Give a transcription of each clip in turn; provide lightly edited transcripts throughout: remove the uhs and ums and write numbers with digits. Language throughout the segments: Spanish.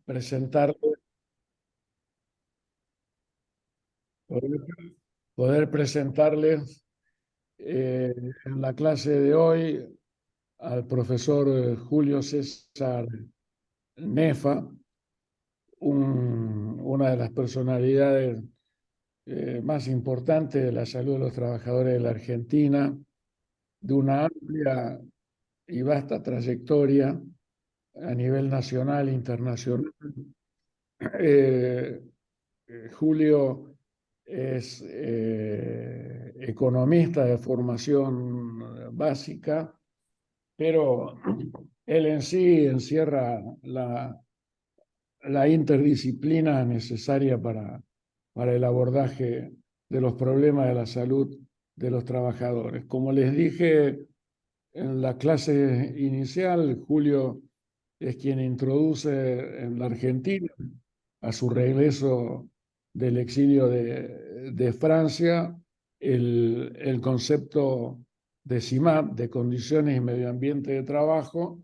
presentarle, poder, poder presentarle en la clase de hoy al profesor Julio César Nefa, una de las personalidades más importantes de la salud de los trabajadores de la Argentina, de una amplia y vasta trayectoria a nivel nacional e internacional. Eh, Julio es economista de formación básica, pero él en sí encierra la interdisciplina necesaria para el abordaje de los problemas de la salud de los trabajadores. Como les dije en la clase inicial, Julio es quien introduce en la Argentina, a su regreso del exilio de Francia, el concepto de CIMAP, de condiciones y medio ambiente de trabajo,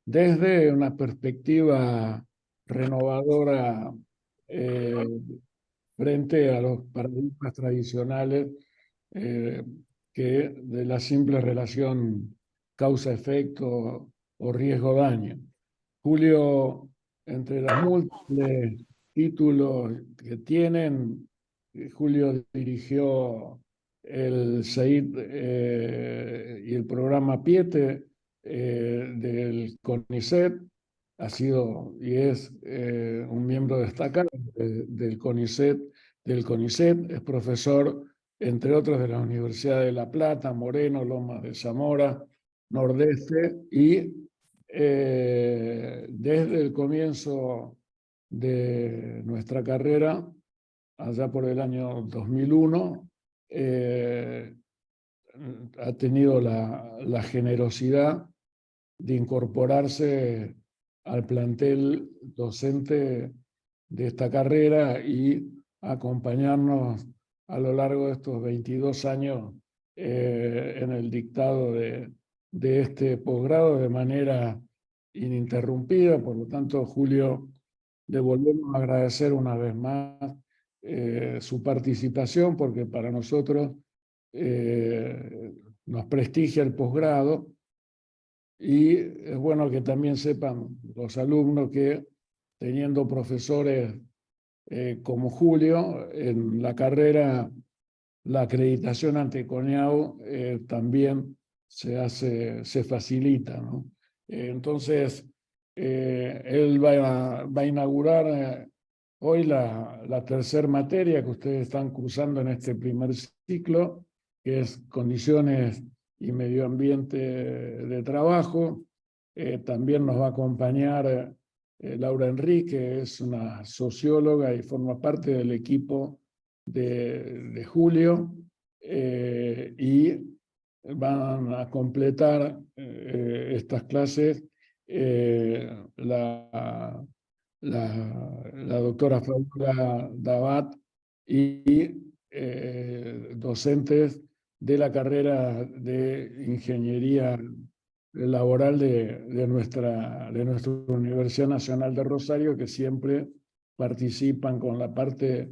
desde una perspectiva renovadora eh, frente a los paradigmas tradicionales eh, que de la simple relación causa-efecto o riesgo-daño. Julio, entre las múltiples títulos que tienen, Julio dirigió el CEIT y el programa PIETE del CONICET, ha sido y es un miembro destacado del CONICET, es profesor, entre otros, de la Universidad de La Plata, Moreno, Lomas de Zamora, Nordeste, y desde el comienzo de nuestra carrera, allá por el año 2001, ha tenido la generosidad de incorporarse al plantel docente de esta carrera y acompañarnos a lo largo de estos 22 años en el dictado de este posgrado de manera ininterrumpida. Por lo tanto, Julio, le volvemos a agradecer una vez más su participación, porque para nosotros nos prestigia el posgrado. Y es bueno que también sepan los alumnos que, teniendo profesores como Julio en la carrera, la acreditación ante CONEAU también se facilita, ¿no? Entonces, él va a inaugurar hoy la tercera materia que ustedes están cursando en este primer ciclo, que es condiciones y medio ambiente de trabajo. También nos va a acompañar Laura Enrique, es una socióloga y forma parte del equipo de Julio, y van a completar estas clases la doctora Fabiola Dabat y docentes de la carrera de Ingeniería Laboral de nuestra Universidad Nacional de Rosario, que siempre participan con la parte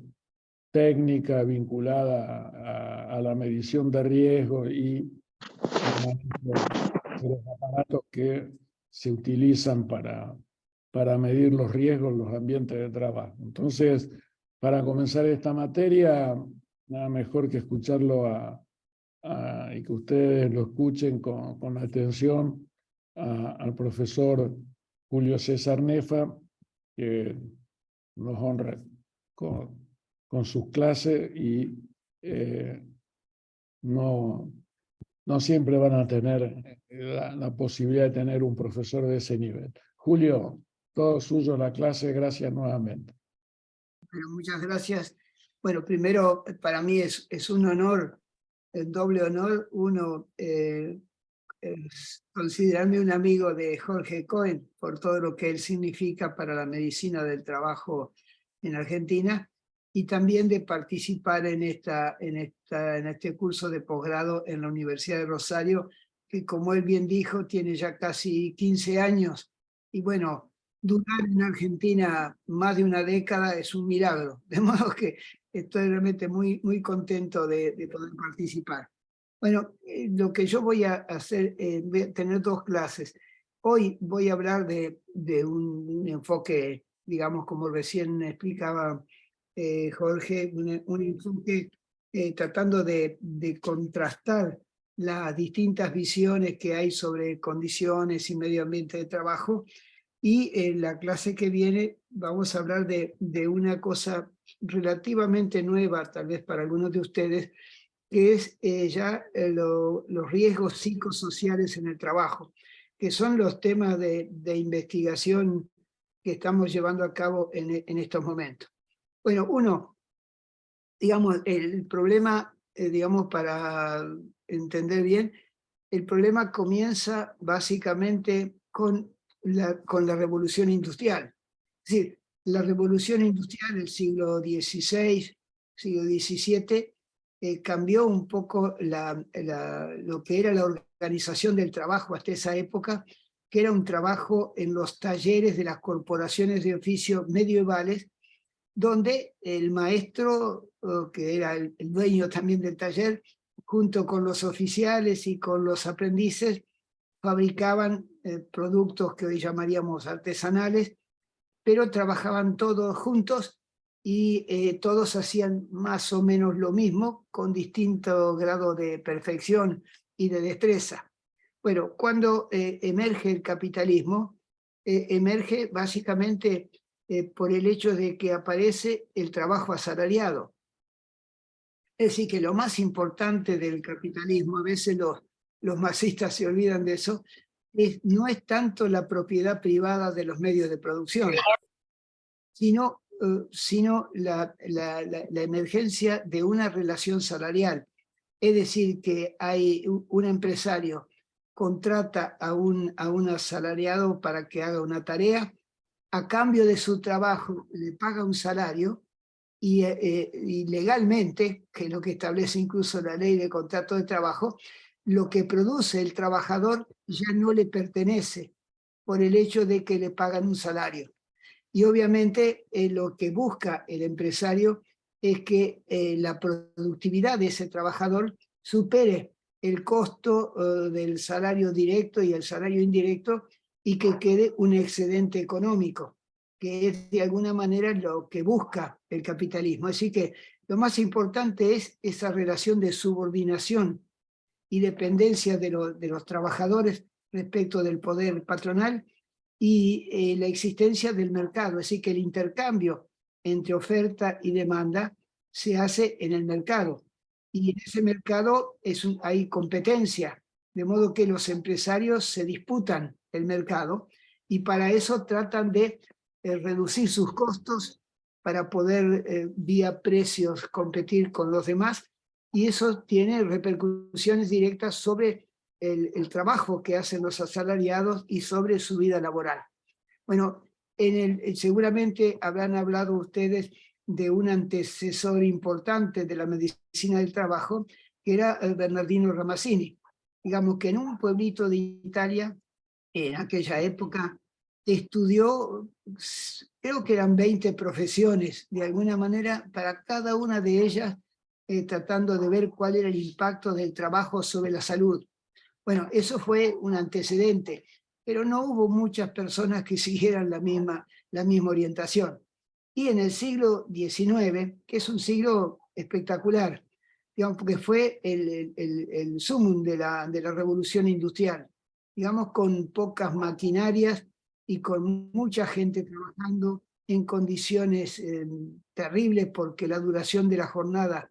técnica vinculada a la medición de riesgo y el manejo de los aparatos que se utilizan para medir los riesgos en los ambientes de trabajo. Entonces, para comenzar esta materia, nada mejor que escucharlo y que ustedes lo escuchen con atención al profesor Julio César Nefa, que nos honra con sus clases y no, no siempre van a tener la posibilidad de tener un profesor de ese nivel. Julio, todo suyo la clase, gracias nuevamente. Pero muchas gracias. Bueno, primero, para mí es un honor, el doble honor, uno, considerarme un amigo de Jorge Cohen por todo lo que él significa para la medicina del trabajo en Argentina, y también de participar en este curso de posgrado en la Universidad de Rosario, que, como él bien dijo, tiene ya casi 15 años. Y bueno, durar en Argentina más de una década es un milagro, de modo que estoy realmente muy contento de poder participar. Bueno, lo que yo voy a hacer, voy a tener dos clases. Hoy voy a hablar de un enfoque, digamos, como recién explicaba Jorge, un enfoque tratando de contrastar las distintas visiones que hay sobre condiciones y medio ambiente de trabajo. Y en la clase que viene vamos a hablar de una cosa relativamente nueva, tal vez para algunos de ustedes, que es los riesgos psicosociales en el trabajo, que son los temas de investigación que estamos llevando a cabo en estos momentos. Bueno, digamos, el problema, digamos, para entender bien, el problema comienza básicamente con la revolución industrial. Es decir, la revolución industrial del siglo XVI, siglo XVII, cambió un poco lo que era la organización del trabajo hasta esa época, que era un trabajo en los talleres de las corporaciones de oficio medievales, donde el maestro, que era el dueño también del taller, junto con los oficiales y con los aprendices, fabricaban productos que hoy llamaríamos artesanales, pero trabajaban todos juntos y todos hacían más o menos lo mismo, con distinto grado de perfección y de destreza. Bueno, cuando emerge el capitalismo, emerge básicamente por el hecho de que aparece el trabajo asalariado. Es decir, que lo más importante del capitalismo, a veces los marxistas se olvidan de eso, no es tanto la propiedad privada de los medios de producción, sino la emergencia de una relación salarial. Es decir, que hay un empresario contrata a un asalariado para que haga una tarea, a cambio de su trabajo le paga un salario y legalmente, que es lo que establece incluso la ley de contrato de trabajo, lo que produce el trabajador ya no le pertenece por el hecho de que le pagan un salario. Y obviamente lo que busca el empresario es que la productividad de ese trabajador supere el costo del salario directo y el salario indirecto y que quede un excedente económico, que es de alguna manera lo que busca el capitalismo. Así que lo más importante es esa relación de subordinación y dependencia de los trabajadores respecto del poder patronal y la existencia del mercado, así que el intercambio entre oferta y demanda se hace en el mercado. Y en ese mercado hay competencia, de modo que los empresarios se disputan el mercado y para eso tratan de reducir sus costos para poder vía precios competir con los demás, y eso tiene repercusiones directas sobre el trabajo que hacen los asalariados y sobre su vida laboral. Bueno, seguramente habrán hablado ustedes de un antecesor importante de la medicina del trabajo, que era Bernardino Ramazzini. Digamos que en un pueblito de Italia, en aquella época, estudió, creo que eran 20 profesiones, de alguna manera, para cada una de ellas, tratando de ver cuál era el impacto del trabajo sobre la salud. Bueno, eso fue un antecedente, pero no hubo muchas personas que siguieran la misma orientación. Y en el siglo XIX, que es un siglo espectacular, digamos, porque fue el sumum de la revolución industrial, digamos, con pocas maquinarias y con mucha gente trabajando en condiciones terribles, porque la duración de la jornada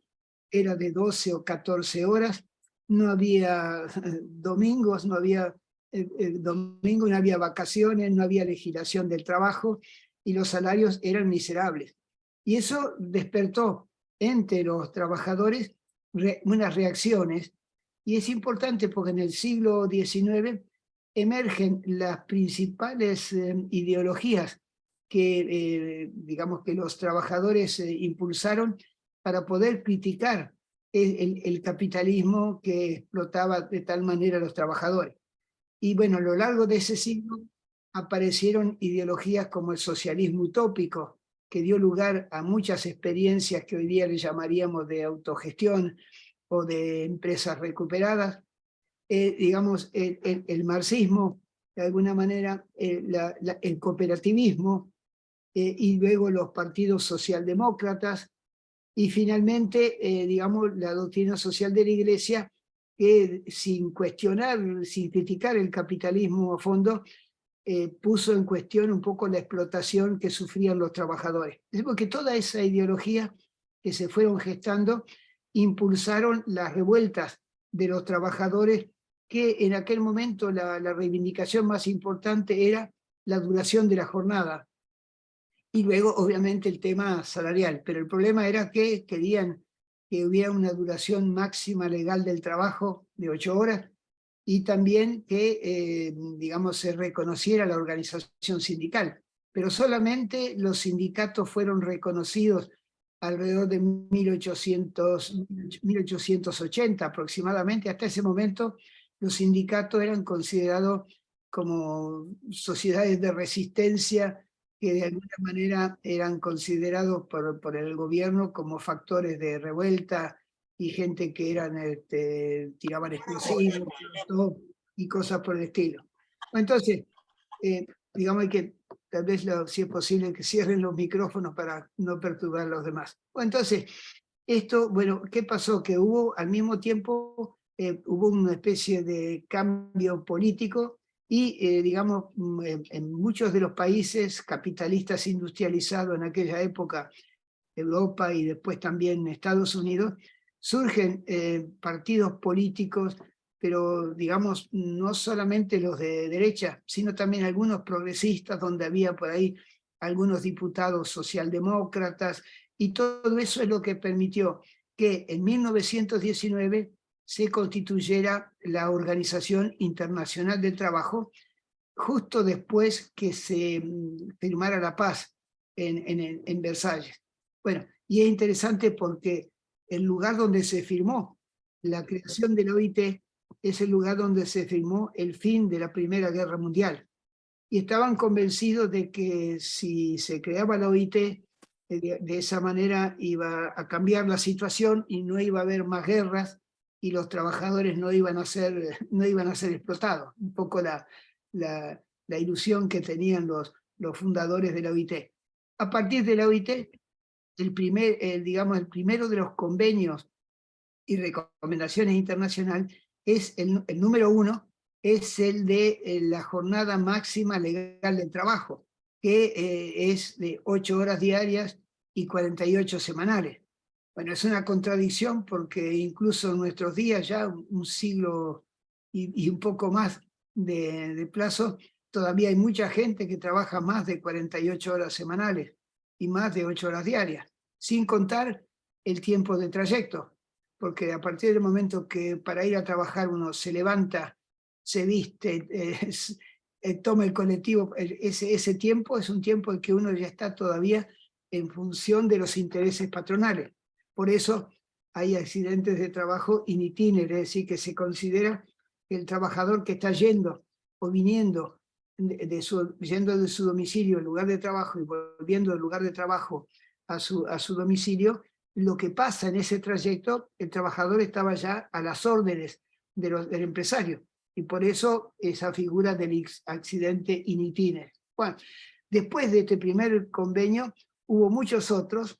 era de 12 o 14 horas, no había domingos, no había domingo, no había vacaciones, no había legislación del trabajo y los salarios eran miserables. Y eso despertó entre los trabajadores unas reacciones, y es importante porque en el siglo XIX emergen las principales ideologías que, digamos, que los trabajadores impulsaron para poder criticar el capitalismo que explotaba de tal manera a los trabajadores. Y bueno, a lo largo de ese siglo aparecieron ideologías como el socialismo utópico, que dio lugar a muchas experiencias que hoy día le llamaríamos de autogestión o de empresas recuperadas. Digamos, el marxismo, de alguna manera, el cooperativismo, y luego los partidos socialdemócratas, y finalmente, digamos, la doctrina social de la Iglesia, que sin cuestionar, sin criticar el capitalismo a fondo, puso en cuestión un poco la explotación que sufrían los trabajadores. Es porque toda esa ideología que se fueron gestando impulsaron las revueltas de los trabajadores, que en aquel momento la reivindicación más importante era la duración de la jornada. Y luego, obviamente, el tema salarial. Pero el problema era que querían que hubiera una duración máxima legal del trabajo de 8 horas, y también que, digamos, se reconociera la organización sindical. Pero solamente los sindicatos fueron reconocidos alrededor de 1880 aproximadamente. Hasta ese momento los sindicatos eran considerados como sociedades de resistencia, que de alguna manera eran considerados por el gobierno como factores de revuelta, y gente que eran, tiraban explosivos y cosas por el estilo. Entonces, digamos que tal vez si es posible que cierren los micrófonos para no perturbar a los demás. Entonces, esto, bueno, ¿qué pasó? Que hubo al mismo tiempo, hubo una especie de cambio político, y digamos, en muchos de los países capitalistas industrializados en aquella época, Europa y después también Estados Unidos, surgen partidos políticos, pero digamos, no solamente los de derecha, sino también algunos progresistas, donde había por ahí algunos diputados socialdemócratas, y todo eso es lo que permitió que en 1919 se constituyera la Organización Internacional del Trabajo, justo después que se firmara la paz en Versalles. Bueno, y es interesante porque el lugar donde se firmó la creación de la OIT es el lugar donde se firmó el fin de la Primera Guerra Mundial. Y estaban convencidos de que si se creaba la OIT, de esa manera iba a cambiar la situación y no iba a haber más guerras, y los trabajadores no iban a ser explotados. Un poco la ilusión que tenían los fundadores de la OIT. A partir de la OIT, el primero de los convenios y recomendaciones internacionales es el número 1, es el de la jornada máxima legal del trabajo, que es de 8 horas diarias y 48 semanales. Bueno, es una contradicción, porque incluso en nuestros días, ya un siglo y un poco más de plazo, todavía hay mucha gente que trabaja más de 48 horas semanales y más de 8 horas diarias, sin contar el tiempo de trayecto, porque a partir del momento que para ir a trabajar uno se levanta, se viste, toma el colectivo, ese tiempo es un tiempo en que uno ya está todavía en función de los intereses patronales. Por eso hay accidentes de trabajo in itinere, es decir, que se considera que el trabajador que está yendo o viniendo yendo de su domicilio al lugar de trabajo y volviendo del lugar de trabajo a su domicilio, lo que pasa en ese trayecto, el trabajador estaba ya a las órdenes del empresario, y por eso esa figura del accidente in itinere. Bueno, después de este primer convenio hubo muchos otros,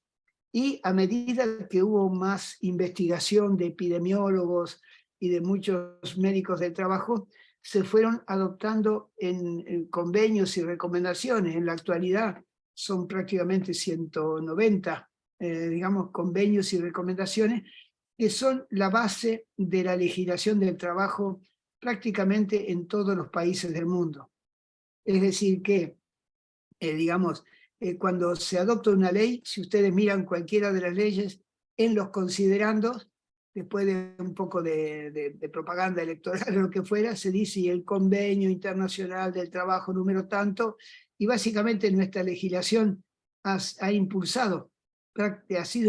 y a medida que hubo más investigación de epidemiólogos y de muchos médicos del trabajo, se fueron adoptando en convenios y recomendaciones. En la actualidad son prácticamente 190, digamos, convenios y recomendaciones, que son la base de la legislación del trabajo prácticamente en todos los países del mundo. Es decir que, digamos, cuando se adopta una ley, si ustedes miran cualquiera de las leyes, en los considerandos, después de un poco de propaganda electoral o lo que fuera, se dice y el Convenio Internacional del Trabajo número tanto, y básicamente nuestra legislación ha sido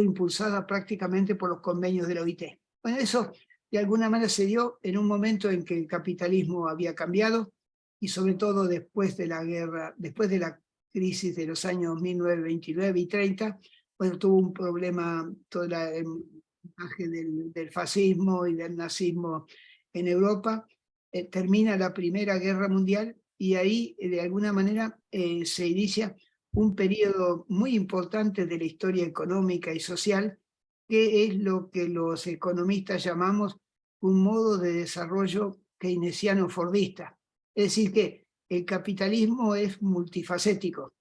impulsada prácticamente por los convenios de la OIT. Bueno, eso de alguna manera se dio en un momento en que el capitalismo había cambiado, y sobre todo después de la guerra, después de la crisis de los años 1929 y 30, bueno, tuvo un problema todo el montaje del fascismo y del nazismo en Europa. Termina la Primera Guerra Mundial y ahí, de alguna manera, se inicia un periodo muy importante de la historia económica y social, que es lo que los economistas llamamos un modo de desarrollo keynesiano-fordista. Es decir, que el capitalismo es multifacético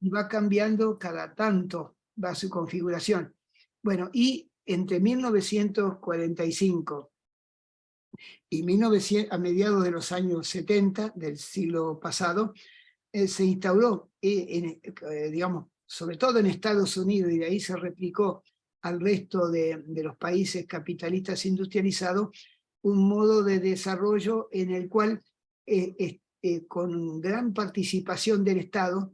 y va cambiando cada tanto, va su configuración. Bueno, y entre 1945 y 1900, a mediados de los años 70 del siglo pasado, se instauró, digamos, sobre todo en Estados Unidos, y de ahí se replicó al resto de los países capitalistas industrializados, un modo de desarrollo en el cual, con gran participación del Estado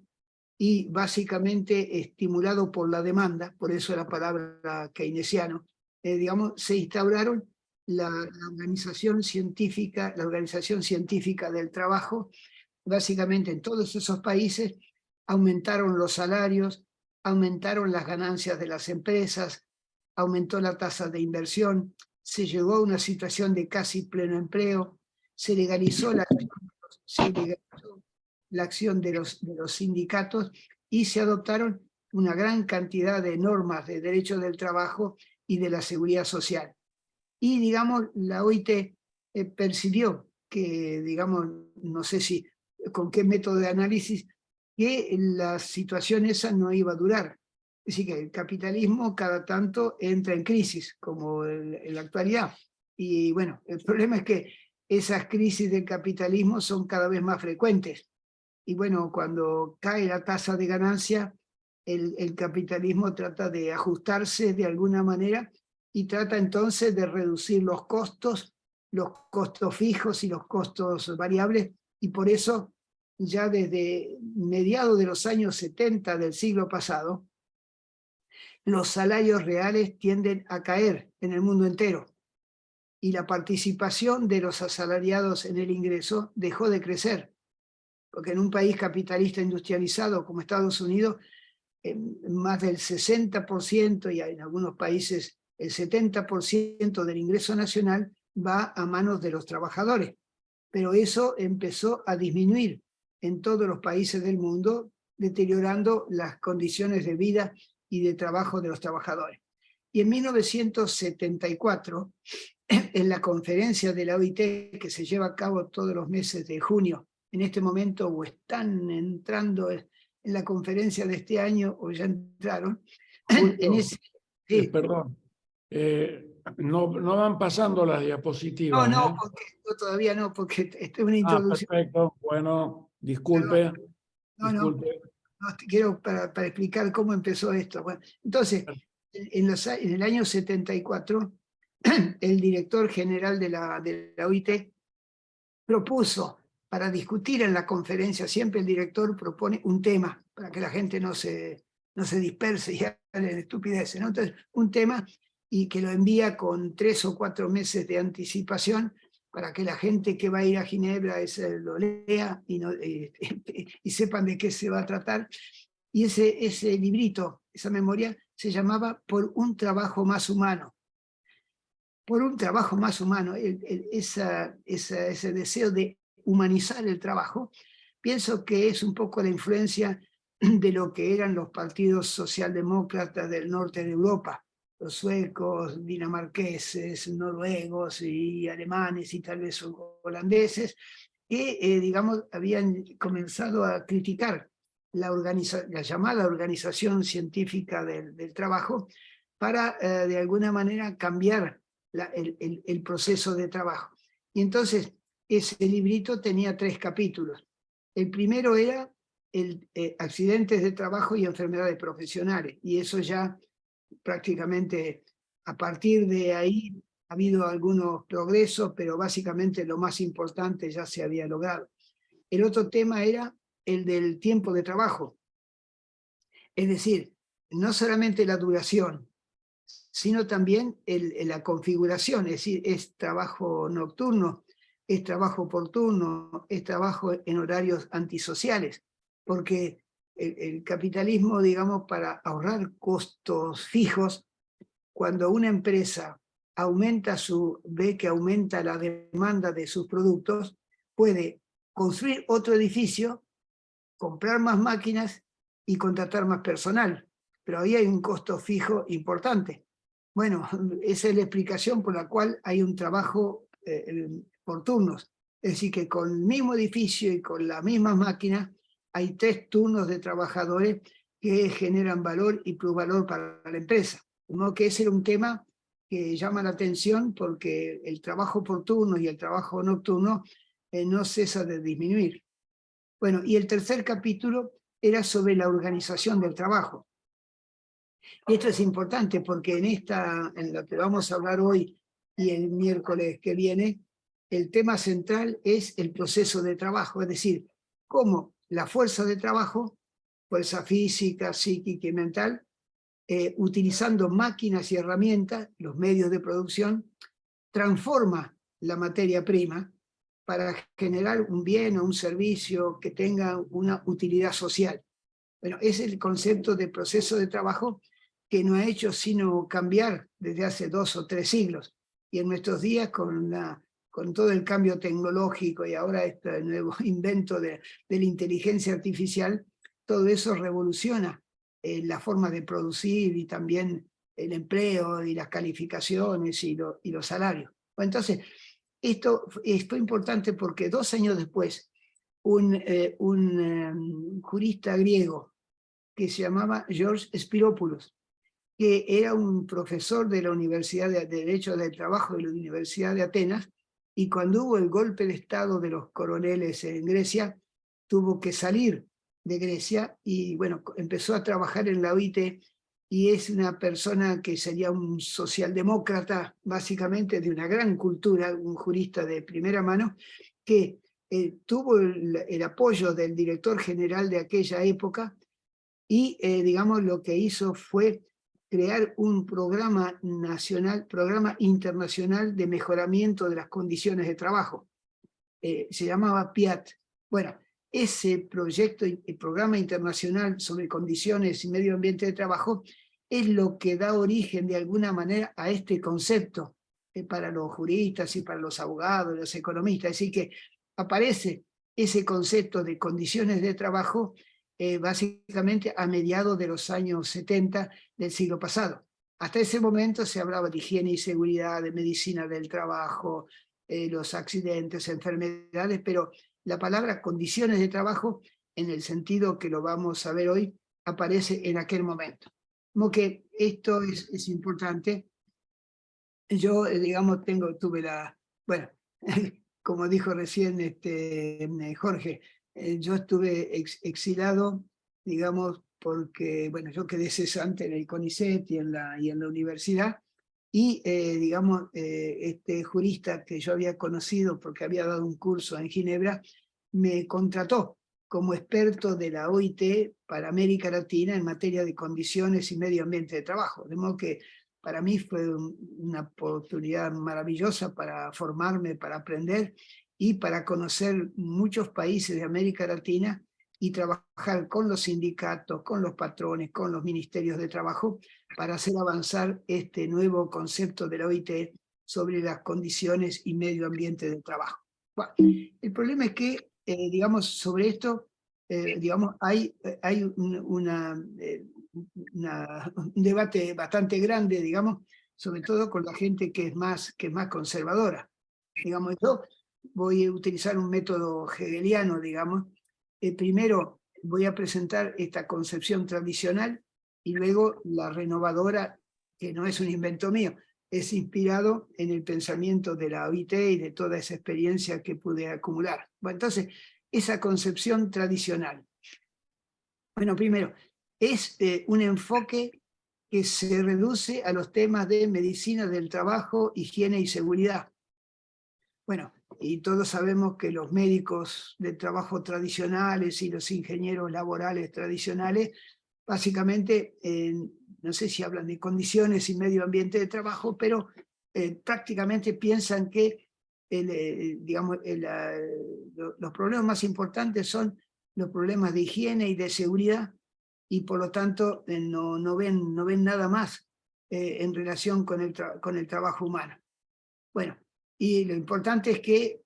y básicamente estimulado por la demanda, por eso la palabra keynesiano, digamos, se instauraron la organización científica del trabajo. Básicamente en todos esos países aumentaron los salarios, aumentaron las ganancias de las empresas, aumentó la tasa de inversión, se llegó a una situación de casi pleno empleo, se legalizó la acción de los sindicatos y se adoptaron una gran cantidad de normas de derechos del trabajo y de la seguridad social. Y, digamos, la OIT percibió que, digamos, no sé si con qué método de análisis, que la situación esa no iba a durar. Es decir, que el capitalismo cada tanto entra en crisis, como en la actualidad. Y bueno, el problema es que esas crisis del capitalismo son cada vez más frecuentes. Y bueno, cuando cae la tasa de ganancia, el capitalismo trata de ajustarse de alguna manera y trata entonces de reducir los costos fijos y los costos variables, y por eso ya desde mediados de los años 70 del siglo pasado, los salarios reales tienden a caer en el mundo entero, y la participación de los asalariados en el ingreso dejó de crecer, porque en un país capitalista industrializado como Estados Unidos, más del 60% y en algunos países el 70% del ingreso nacional va a manos de los trabajadores. Pero eso empezó a disminuir en todos los países del mundo, deteriorando las condiciones de vida y de trabajo de los trabajadores. Y en 1974, en la conferencia de la OIT, que se lleva a cabo todos los meses de junio, en este momento o están entrando en la conferencia de este año o ya entraron. Julio, en ese, sí. perdón, no van pasando las diapositivas. No, porque, todavía no, porque esta es una introducción. Perfecto, bueno, disculpe. Disculpe. No, quiero para explicar cómo empezó esto. Bueno, entonces, en el año 74, el director general de la OIT propuso, para discutir en la conferencia, siempre el director propone un tema, para que la gente no se disperse y hable de estupideces, ¿no? Entonces, un tema, y que lo envía con 3 o 4 meses de anticipación, para que la gente que va a ir a Ginebra lo lea y sepan de qué se va a tratar. Y ese librito, esa memoria, se llamaba Por un trabajo más humano. Por un trabajo más humano, ese deseo de humanizar el trabajo, pienso que es un poco la influencia de lo que eran los partidos socialdemócratas del norte de Europa, los suecos, dinamarqueses, noruegos y alemanes y tal vez holandeses, que, digamos, habían comenzado a criticar la llamada organización científica del trabajo para, de alguna manera, cambiar el proceso de trabajo. Y entonces, ese librito tenía 3 capítulos. El primero era accidentes de trabajo y enfermedades profesionales, y eso ya prácticamente a partir de ahí ha habido algunos progresos, pero básicamente lo más importante ya se había logrado. El otro tema era el del tiempo de trabajo, es decir, no solamente la duración, sino también la configuración, es decir, es trabajo nocturno, es trabajo por turno, es trabajo en horarios antisociales, porque el capitalismo, digamos, para ahorrar costos fijos, cuando una empresa ve que aumenta la demanda de sus productos, puede construir otro edificio, comprar más máquinas y contratar más personal. Pero ahí hay un costo fijo importante. Bueno, esa es la explicación por la cual hay un trabajo por turnos. Es decir, que con el mismo edificio y con las mismas máquinas hay 3 turnos de trabajadores que generan valor y plusvalor para la empresa. De modo que ese era un tema que llama la atención porque el trabajo por turno y el trabajo nocturno no cesa de disminuir. Bueno, y el tercer capítulo era sobre la organización del trabajo. Y esto es importante porque en lo que vamos a hablar hoy y el miércoles que viene, el tema central es el proceso de trabajo, es decir, cómo la fuerza de trabajo, fuerza física, psíquica y mental, utilizando máquinas y herramientas, los medios de producción, transforma la materia prima para generar un bien o un servicio que tenga una utilidad social. Bueno, es el concepto de proceso de trabajo que no ha hecho sino cambiar desde hace 2 o 3 siglos. Y en nuestros días, con todo el cambio tecnológico y ahora este nuevo invento de la inteligencia artificial, todo eso revoluciona la forma de producir y también el empleo y las calificaciones y los salarios. Bueno, entonces, esto fue importante porque 2 años después, un jurista griego que se llamaba George Spiropoulos, que era un profesor de la Universidad de Derecho del Trabajo de la Universidad de Atenas, y cuando hubo el golpe de Estado de los coroneles en Grecia, tuvo que salir de Grecia y bueno, empezó a trabajar en la OIT, y es una persona que sería un socialdemócrata, básicamente de una gran cultura, un jurista de primera mano, que tuvo el apoyo del director general de aquella época y, digamos, lo que hizo fue crear un programa internacional de mejoramiento de las condiciones de trabajo. Se llamaba PIAT. Bueno, ese proyecto, el programa internacional sobre condiciones y medio ambiente de trabajo, es lo que da origen de alguna manera a este concepto para los juristas y para los abogados, los economistas. Así que aparece ese concepto de condiciones de trabajo básicamente a mediados de los años 70 del siglo pasado. Hasta ese momento se hablaba de higiene y seguridad, de medicina del trabajo, los accidentes, enfermedades, pero la palabra condiciones de trabajo, en el sentido que lo vamos a ver hoy, aparece en aquel momento. Como que esto es importante. Yo, digamos, tuve bueno, como dijo recién Jorge, yo estuve exilado, digamos, porque, bueno, yo quedé cesante en el CONICET y en la universidad, y, digamos, este jurista que yo había conocido porque había dado un curso en Ginebra, me contrató como experto de la OIT para América Latina en materia de condiciones y medio ambiente de trabajo. De modo que para mí fue una oportunidad maravillosa para formarme, para aprender y para conocer muchos países de América Latina y trabajar con los sindicatos, con los patrones, con los ministerios de trabajo para hacer avanzar este nuevo concepto de la OIT sobre las condiciones y medio ambiente de trabajo. Bueno, el problema es que, digamos, sobre esto, digamos, hay un debate bastante grande, digamos, sobre todo con la gente que es más conservadora. Digamos, yo voy a utilizar un método hegeliano, digamos. Primero voy a presentar esta concepción tradicional y luego la renovadora, que no es un invento mío, es inspirado en el pensamiento de la OIT y de toda esa experiencia que pude acumular. Bueno, entonces, esa concepción tradicional. Bueno, primero, es un enfoque que se reduce a los temas de medicina del trabajo, higiene y seguridad. Bueno, y todos sabemos que los médicos de trabajo tradicionales y los ingenieros laborales tradicionales, básicamente, no sé si hablan de condiciones y medio ambiente de trabajo, pero prácticamente piensan que los problemas más importantes son los problemas de higiene y de seguridad, y por lo tanto no ven nada más en relación con el trabajo humano. Bueno, y lo importante es que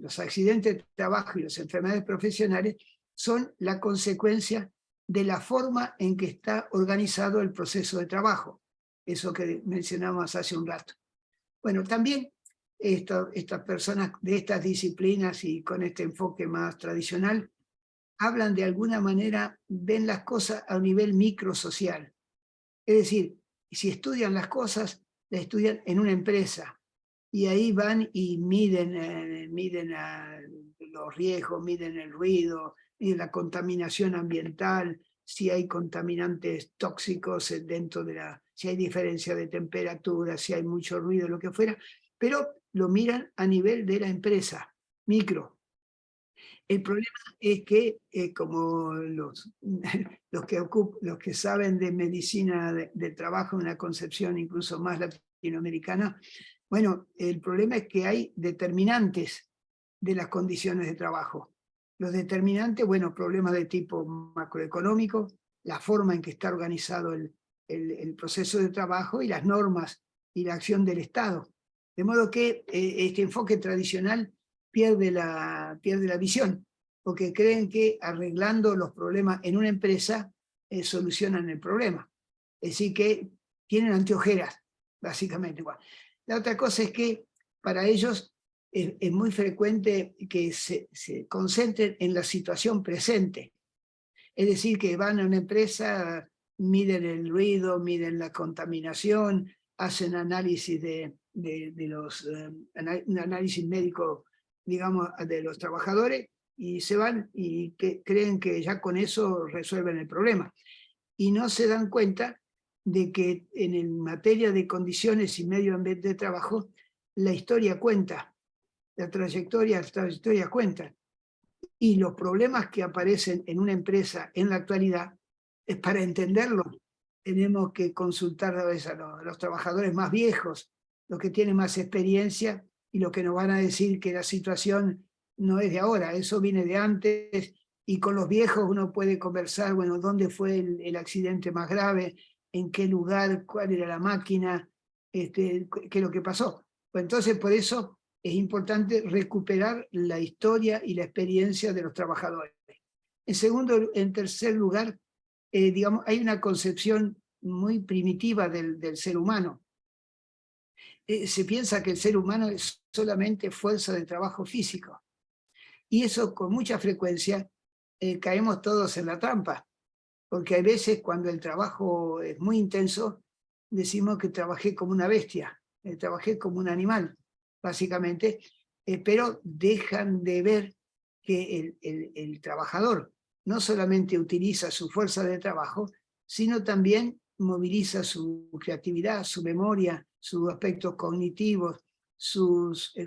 los accidentes de trabajo y las enfermedades profesionales son la consecuencia de la forma en que está organizado el proceso de trabajo, eso que mencionamos hace un rato. Bueno, también estas personas de estas disciplinas y con este enfoque más tradicional hablan de alguna manera, ven las cosas a un nivel microsocial. Es decir, si estudian las cosas, las estudian en una empresa, y ahí van y miden los riesgos, miden el ruido, miden la contaminación ambiental, si hay contaminantes tóxicos dentro si hay diferencia de temperatura, si hay mucho ruido, lo que fuera, pero lo miran a nivel de la empresa, micro. El problema es que, como los que saben de medicina del trabajo, una concepción incluso más latinoamericana, bueno, el problema es que hay determinantes de las condiciones de trabajo. Los determinantes, bueno, problemas de tipo macroeconómico, la forma en que está organizado el proceso de trabajo y las normas y la acción del Estado. De modo que este enfoque tradicional pierde la visión, porque creen que arreglando los problemas en una empresa solucionan el problema. Es decir, que tienen anteojeras, básicamente. Bueno, la otra cosa es que para ellos es muy frecuente que se concentren en la situación presente. Es decir, que van a una empresa, miden el ruido, miden la contaminación, hacen análisis un análisis médico, digamos, de los trabajadores, y se van y creen que ya con eso resuelven el problema. Y no se dan cuenta de que en materia de condiciones y medio ambiente de trabajo, la historia cuenta, la trayectoria cuenta. Y los problemas que aparecen en una empresa en la actualidad, para entenderlo, tenemos que consultar a veces a los trabajadores más viejos, los que tienen más experiencia, y los que nos van a decir que la situación no es de ahora, eso viene de antes, y con los viejos uno puede conversar, bueno, dónde fue el accidente más grave, en qué lugar, cuál era la máquina, qué es lo que pasó. Pues entonces, por eso es importante recuperar la historia y la experiencia de los trabajadores. En tercer lugar, digamos, hay una concepción muy primitiva del ser humano. Se piensa que el ser humano es solamente fuerza de trabajo físico. Y eso con mucha frecuencia caemos todos en la trampa, porque hay veces cuando el trabajo es muy intenso, decimos que trabajé como una bestia, trabajé como un animal, básicamente, pero dejan de ver que el trabajador no solamente utiliza su fuerza de trabajo, sino también moviliza su creatividad, su memoria, sus aspectos cognitivos,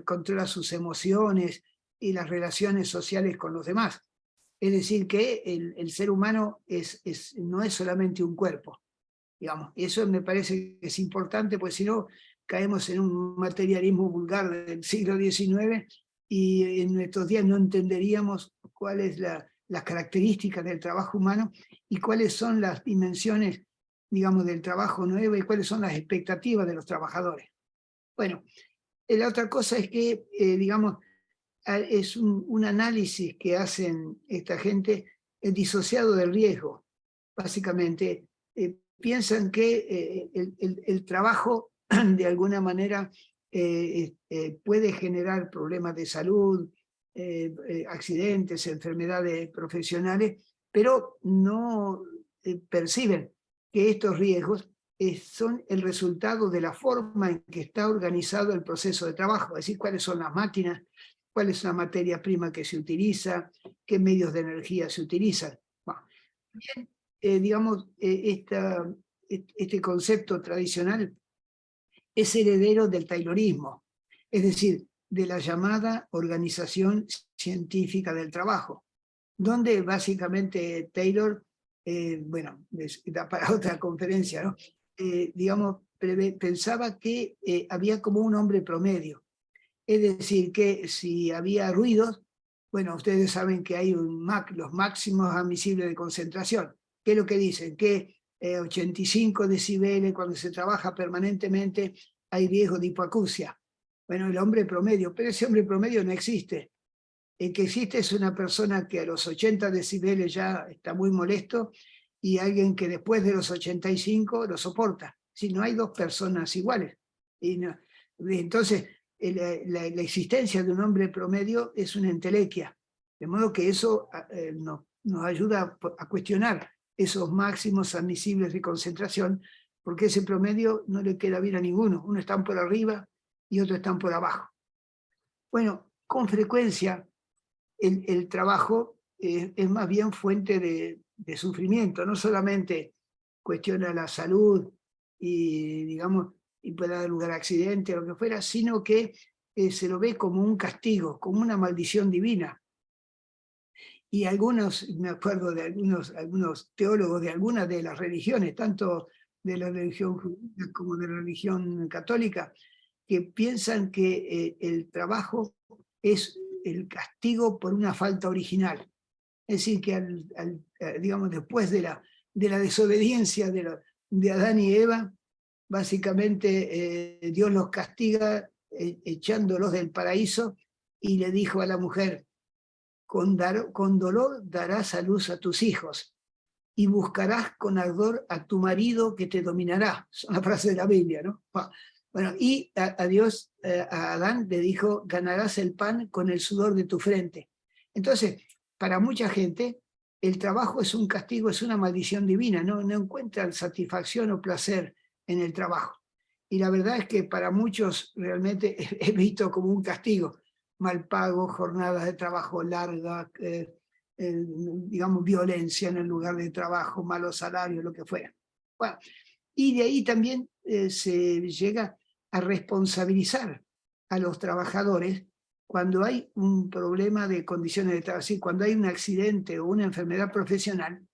controla sus emociones y las relaciones sociales con los demás. Es decir, que el ser humano no es solamente un cuerpo, digamos. Eso me parece que es importante, porque si no, caemos en un materialismo vulgar del siglo XIX y en nuestros días no entenderíamos cuáles las características del trabajo humano y cuáles son las dimensiones, digamos, del trabajo nuevo y cuáles son las expectativas de los trabajadores. Bueno, la otra cosa es que, digamos, es un análisis que hacen esta gente disociado del riesgo. Básicamente, piensan que el trabajo de alguna manera puede generar problemas de salud, accidentes, enfermedades profesionales, pero no perciben que estos riesgos son el resultado de la forma en que está organizado el proceso de trabajo, es decir, cuáles son las máquinas, cuál es la materia prima que se utiliza, qué medios de energía se utilizan. Bueno, bien, digamos, este concepto tradicional es heredero del taylorismo, es decir, de la llamada organización científica del trabajo, donde básicamente Taylor, bueno, da para otra conferencia, ¿no? Digamos, pensaba que había como un hombre promedio, Es decir, que si había ruidos, bueno, ustedes saben que hay los máximos admisibles de concentración. ¿Qué es lo que dicen? Que 85 decibeles cuando se trabaja permanentemente hay riesgo de hipoacusia. Bueno, el hombre promedio, pero ese hombre promedio no existe. El que existe es una persona que a los 80 decibeles ya está muy molesto y alguien que después de los 85 lo soporta. Si no hay dos personas iguales. Y no, entonces, la existencia de un hombre promedio es una entelequia. De modo que eso nos ayuda a cuestionar esos máximos admisibles de concentración, porque ese promedio no le queda bien a ninguno. Uno están por arriba y otros están por abajo. Bueno, con frecuencia el trabajo es más bien fuente de sufrimiento, no solamente cuestiona la salud y, digamos, y puede dar lugar a accidentes o lo que fuera, sino que se lo ve como un castigo, como una maldición divina. Y algunos, me acuerdo de algunos teólogos de algunas de las religiones, tanto de la religión judía como de la religión católica, que piensan que el trabajo es el castigo por una falta original. Es decir, que digamos, después de la desobediencia de Adán y Eva, básicamente Dios los castiga echándolos del paraíso y le dijo a la mujer, con dolor darás a luz a tus hijos y buscarás con ardor a tu marido que te dominará. Es una frase de la Biblia, ¿no? Bueno, y a Dios, a Adán le dijo, ganarás el pan con el sudor de tu frente. Entonces, para mucha gente, el trabajo es un castigo, es una maldición divina, no encuentran satisfacción o placer en el trabajo. Y la verdad es que para muchos realmente es visto como un castigo, mal pago, jornadas de trabajo largas, digamos, violencia en el lugar de trabajo, malos salarios, lo que fuera. Bueno, y de ahí también se llega a responsabilizar a los trabajadores cuando hay un problema de condiciones de trabajo, así, cuando hay un accidente o una enfermedad profesional,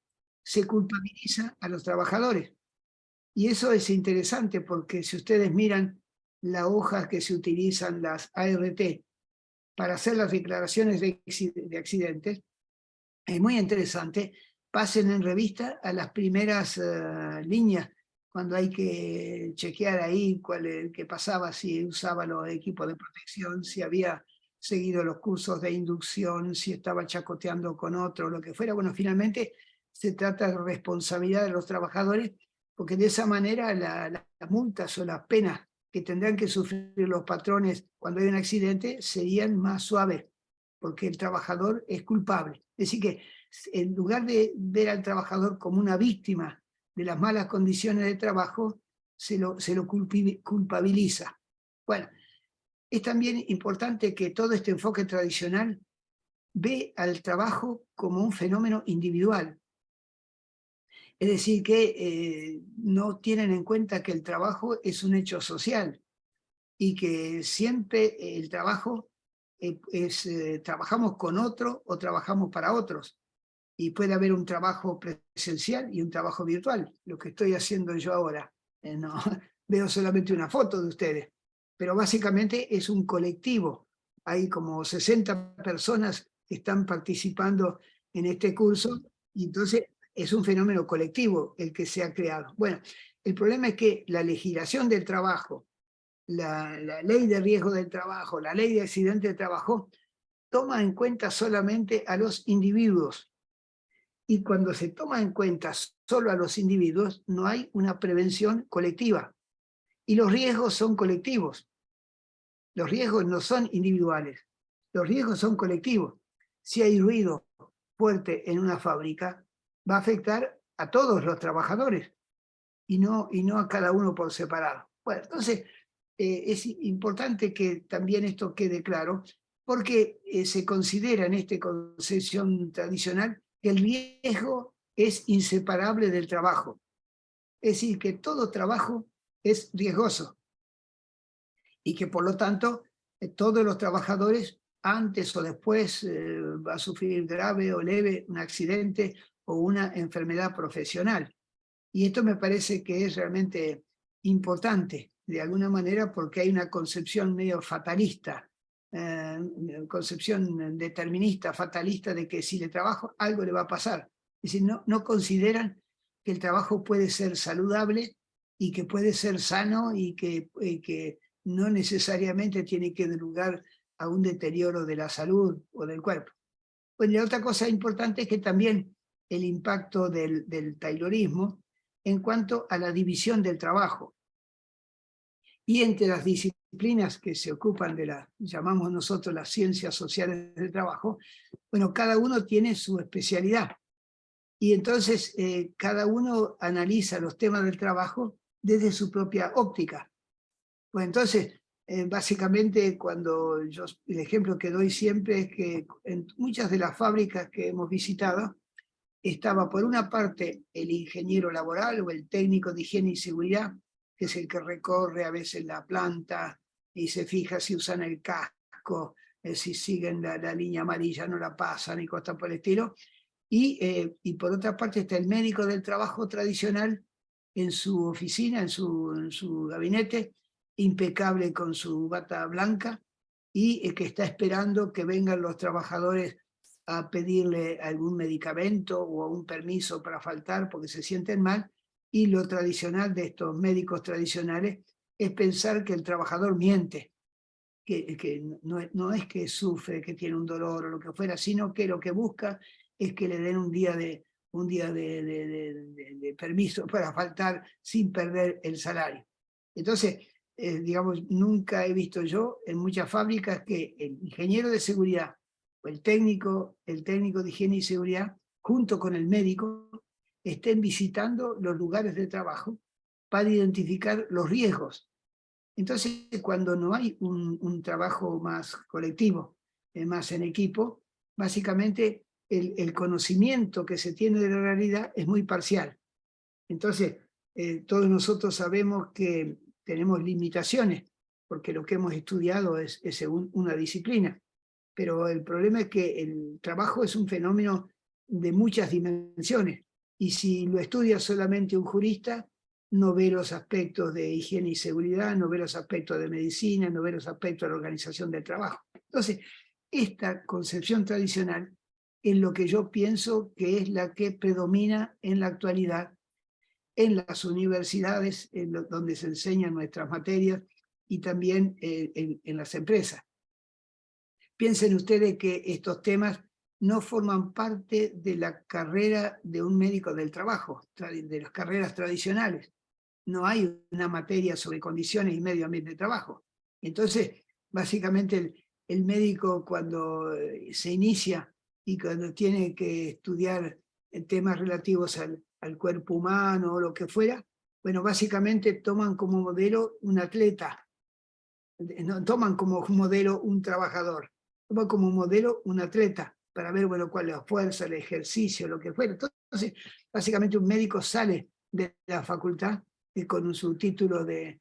se culpabiliza a los trabajadores. Y eso es interesante porque si ustedes miran las hojas que se utilizan, las ART, para hacer las declaraciones de accidentes, es muy interesante, pasen en revista a las primeras líneas, cuando hay que chequear ahí qué pasaba, si usaba los equipos de protección, si había seguido los cursos de inducción, si estaba chacoteando con otro, lo que fuera. Bueno, finalmente se trata de responsabilidad de los trabajadores, porque de esa manera las multas o las penas que tendrán que sufrir los patrones cuando hay un accidente serían más suaves, porque el trabajador es culpable. Es decir que en lugar de ver al trabajador como una víctima de las malas condiciones de trabajo, se lo culpabiliza. Bueno, es también importante que todo este enfoque tradicional ve al trabajo como un fenómeno individual. Es decir, que no tienen en cuenta que el trabajo es un hecho social y que siempre el trabajo trabajamos con otro o trabajamos para otros. Y puede haber un trabajo presencial y un trabajo virtual, lo que estoy haciendo yo ahora. No, veo solamente una foto de ustedes, pero básicamente es un colectivo. Hay como 60 personas que están participando en este curso y entonces es un fenómeno colectivo el que se ha creado. Bueno, el problema es que la legislación del trabajo, la ley de riesgo del trabajo, la ley de accidente de trabajo, toma en cuenta solamente a los individuos. Y cuando se toma en cuenta solo a los individuos, no hay una prevención colectiva. Y los riesgos son colectivos. Los riesgos no son individuales. Los riesgos son colectivos. Si hay ruido fuerte en una fábrica, va a afectar a todos los trabajadores y no a cada uno por separado. Bueno, entonces es importante que también esto quede claro, porque se considera en esta concepción tradicional que el riesgo es inseparable del trabajo. Es decir, que todo trabajo es riesgoso y que por lo tanto todos los trabajadores antes o después va a sufrir grave o leve un accidente o una enfermedad profesional. Y esto me parece que es realmente importante, de alguna manera, porque hay una concepción medio fatalista concepción determinista, fatalista, de que si le trabajo algo le va a pasar. Es decir, no consideran que el trabajo puede ser saludable y que puede ser sano y que no necesariamente tiene que dar lugar a un deterioro de la salud o del cuerpo. Pues la otra cosa importante es que también el impacto del taylorismo en cuanto a la división del trabajo. Y entre las disciplinas que se ocupan de las, llamamos nosotros las ciencias sociales del trabajo, bueno, cada uno tiene su especialidad. Y entonces cada uno analiza los temas del trabajo desde su propia óptica. Pues entonces, básicamente, el ejemplo que doy siempre es que en muchas de las fábricas que hemos visitado, estaba por una parte el ingeniero laboral o el técnico de higiene y seguridad, que es el que recorre a veces la planta y se fija si usan el casco, si siguen la línea amarilla, no la pasan y cosas por el estilo. Y por otra parte está el médico del trabajo tradicional en su oficina, en su gabinete, impecable con su bata blanca, y que está esperando que vengan los trabajadores a pedirle algún medicamento o un permiso para faltar porque se sienten mal. Y lo tradicional de estos médicos tradicionales es pensar que el trabajador miente, que no es que sufre, que tiene un dolor o lo que fuera, sino que lo que busca es que le den un día de permiso para faltar sin perder el salario. Entonces, digamos, nunca he visto yo en muchas fábricas que el ingeniero de seguridad o el técnico de higiene y seguridad, junto con el médico, estén visitando los lugares de trabajo para identificar los riesgos. Entonces, cuando no hay un trabajo más colectivo, más en equipo, básicamente el conocimiento que se tiene de la realidad es muy parcial. Entonces, todos nosotros sabemos que tenemos limitaciones, porque lo que hemos estudiado es según una disciplina. Pero el problema es que el trabajo es un fenómeno de muchas dimensiones. Y si lo estudia solamente un jurista, no ve los aspectos de higiene y seguridad, no ve los aspectos de medicina, no ve los aspectos de la organización del trabajo. Entonces, esta concepción tradicional es lo que yo pienso que es la que predomina en la actualidad en las universidades donde se enseñan nuestras materias y también en las empresas. Piensen ustedes que estos temas no forman parte de la carrera de un médico del trabajo, de las carreras tradicionales. No hay una materia sobre condiciones y medio ambiente de trabajo. Entonces, básicamente el médico cuando se inicia y cuando tiene que estudiar temas relativos al cuerpo humano o lo que fuera, bueno, básicamente toman como modelo un atleta, no toman como modelo un trabajador, toman como modelo un atleta para ver, bueno, cuál es la fuerza, el ejercicio, lo que fuera. Entonces, básicamente un médico sale de la facultad con su título de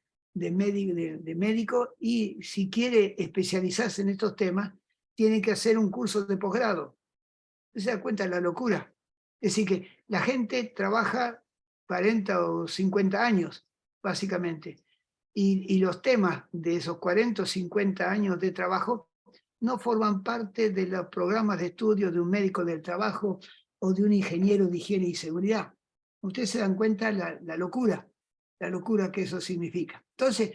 médico, y si quiere especializarse en estos temas, tiene que hacer un curso de posgrado. ¿Se da cuenta de la locura? Es decir, que la gente trabaja 40 o 50 años, básicamente, y los temas de esos 40 o 50 años de trabajo no forman parte de los programas de estudio de un médico del trabajo o de un ingeniero de higiene y seguridad. Ustedes se dan cuenta la locura que eso significa. Entonces,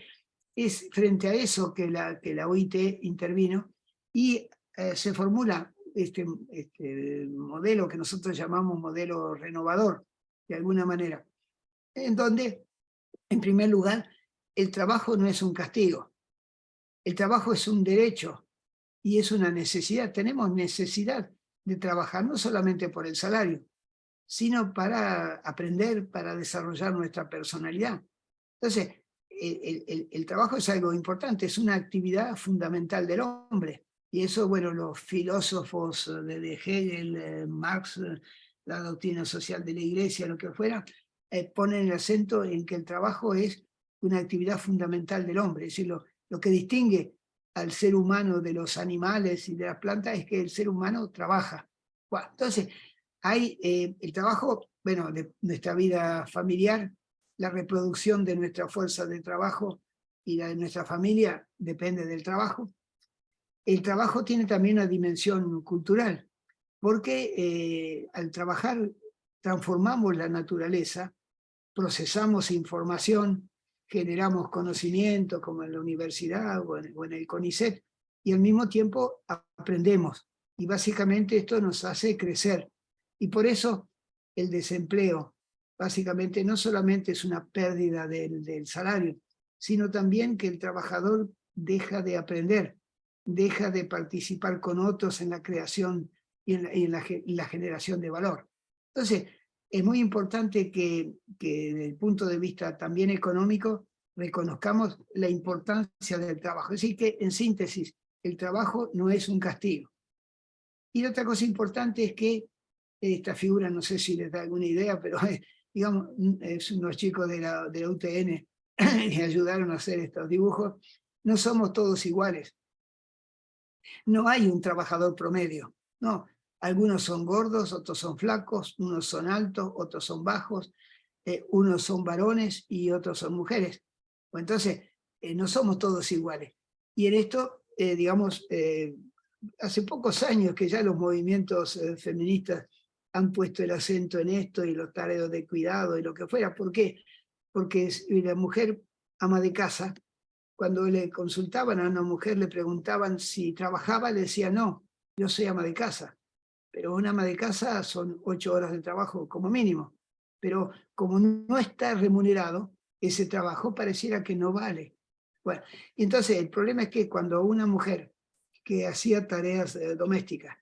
es frente a eso que la OIT intervino y se formula este modelo que nosotros llamamos modelo renovador, de alguna manera, en donde, en primer lugar, el trabajo no es un castigo, el trabajo es un derecho y es una necesidad. Tenemos necesidad de trabajar no solamente por el salario, sino para aprender, para desarrollar nuestra personalidad. Entonces, el trabajo es algo importante, es una actividad fundamental del hombre. Y eso, bueno, los filósofos de Hegel, Marx, la doctrina social de la Iglesia, lo que fuera, ponen el acento en que el trabajo es una actividad fundamental del hombre. Es decir, lo que distingue al ser humano de los animales y de las plantas es que el ser humano trabaja. Bueno, entonces, hay el trabajo, bueno, de nuestra vida familiar, la reproducción de nuestra fuerza de trabajo y la de nuestra familia depende del trabajo. el trabajo tiene también una dimensión cultural, porque al trabajar transformamos la naturaleza, procesamos información, generamos conocimiento, como en la universidad o en el CONICET, y al mismo tiempo aprendemos. Y básicamente esto nos hace crecer. Y por eso el desempleo, básicamente, no solamente es una pérdida del salario, sino también que el trabajador deja de aprender, deja de participar con otros en la creación y en la generación de valor. Entonces, es muy importante que desde el punto de vista también económico reconozcamos la importancia del trabajo. Es decir, que en síntesis, el trabajo no es un castigo. Y otra cosa importante es que esta figura, no sé si les da alguna idea, pero digamos, es unos chicos de la UTN que ayudaron a hacer estos dibujos. No somos todos iguales. No hay un trabajador promedio, no. Algunos son gordos, otros son flacos, unos son altos, otros son bajos, unos son varones y otros son mujeres. Entonces, no somos todos iguales. Y en esto, digamos, hace pocos años que ya los movimientos feministas han puesto el acento en esto y los tareas de cuidado y lo que fuera. ¿Por qué? Porque la mujer ama de casa. Cuando le consultaban a una mujer, le preguntaban si trabajaba, le decía no, yo soy ama de casa. Pero una ama de casa son 8 horas de trabajo como mínimo. Pero como no está remunerado, ese trabajo pareciera que no vale. Bueno, y entonces el problema es que cuando una mujer que hacía tareas domésticas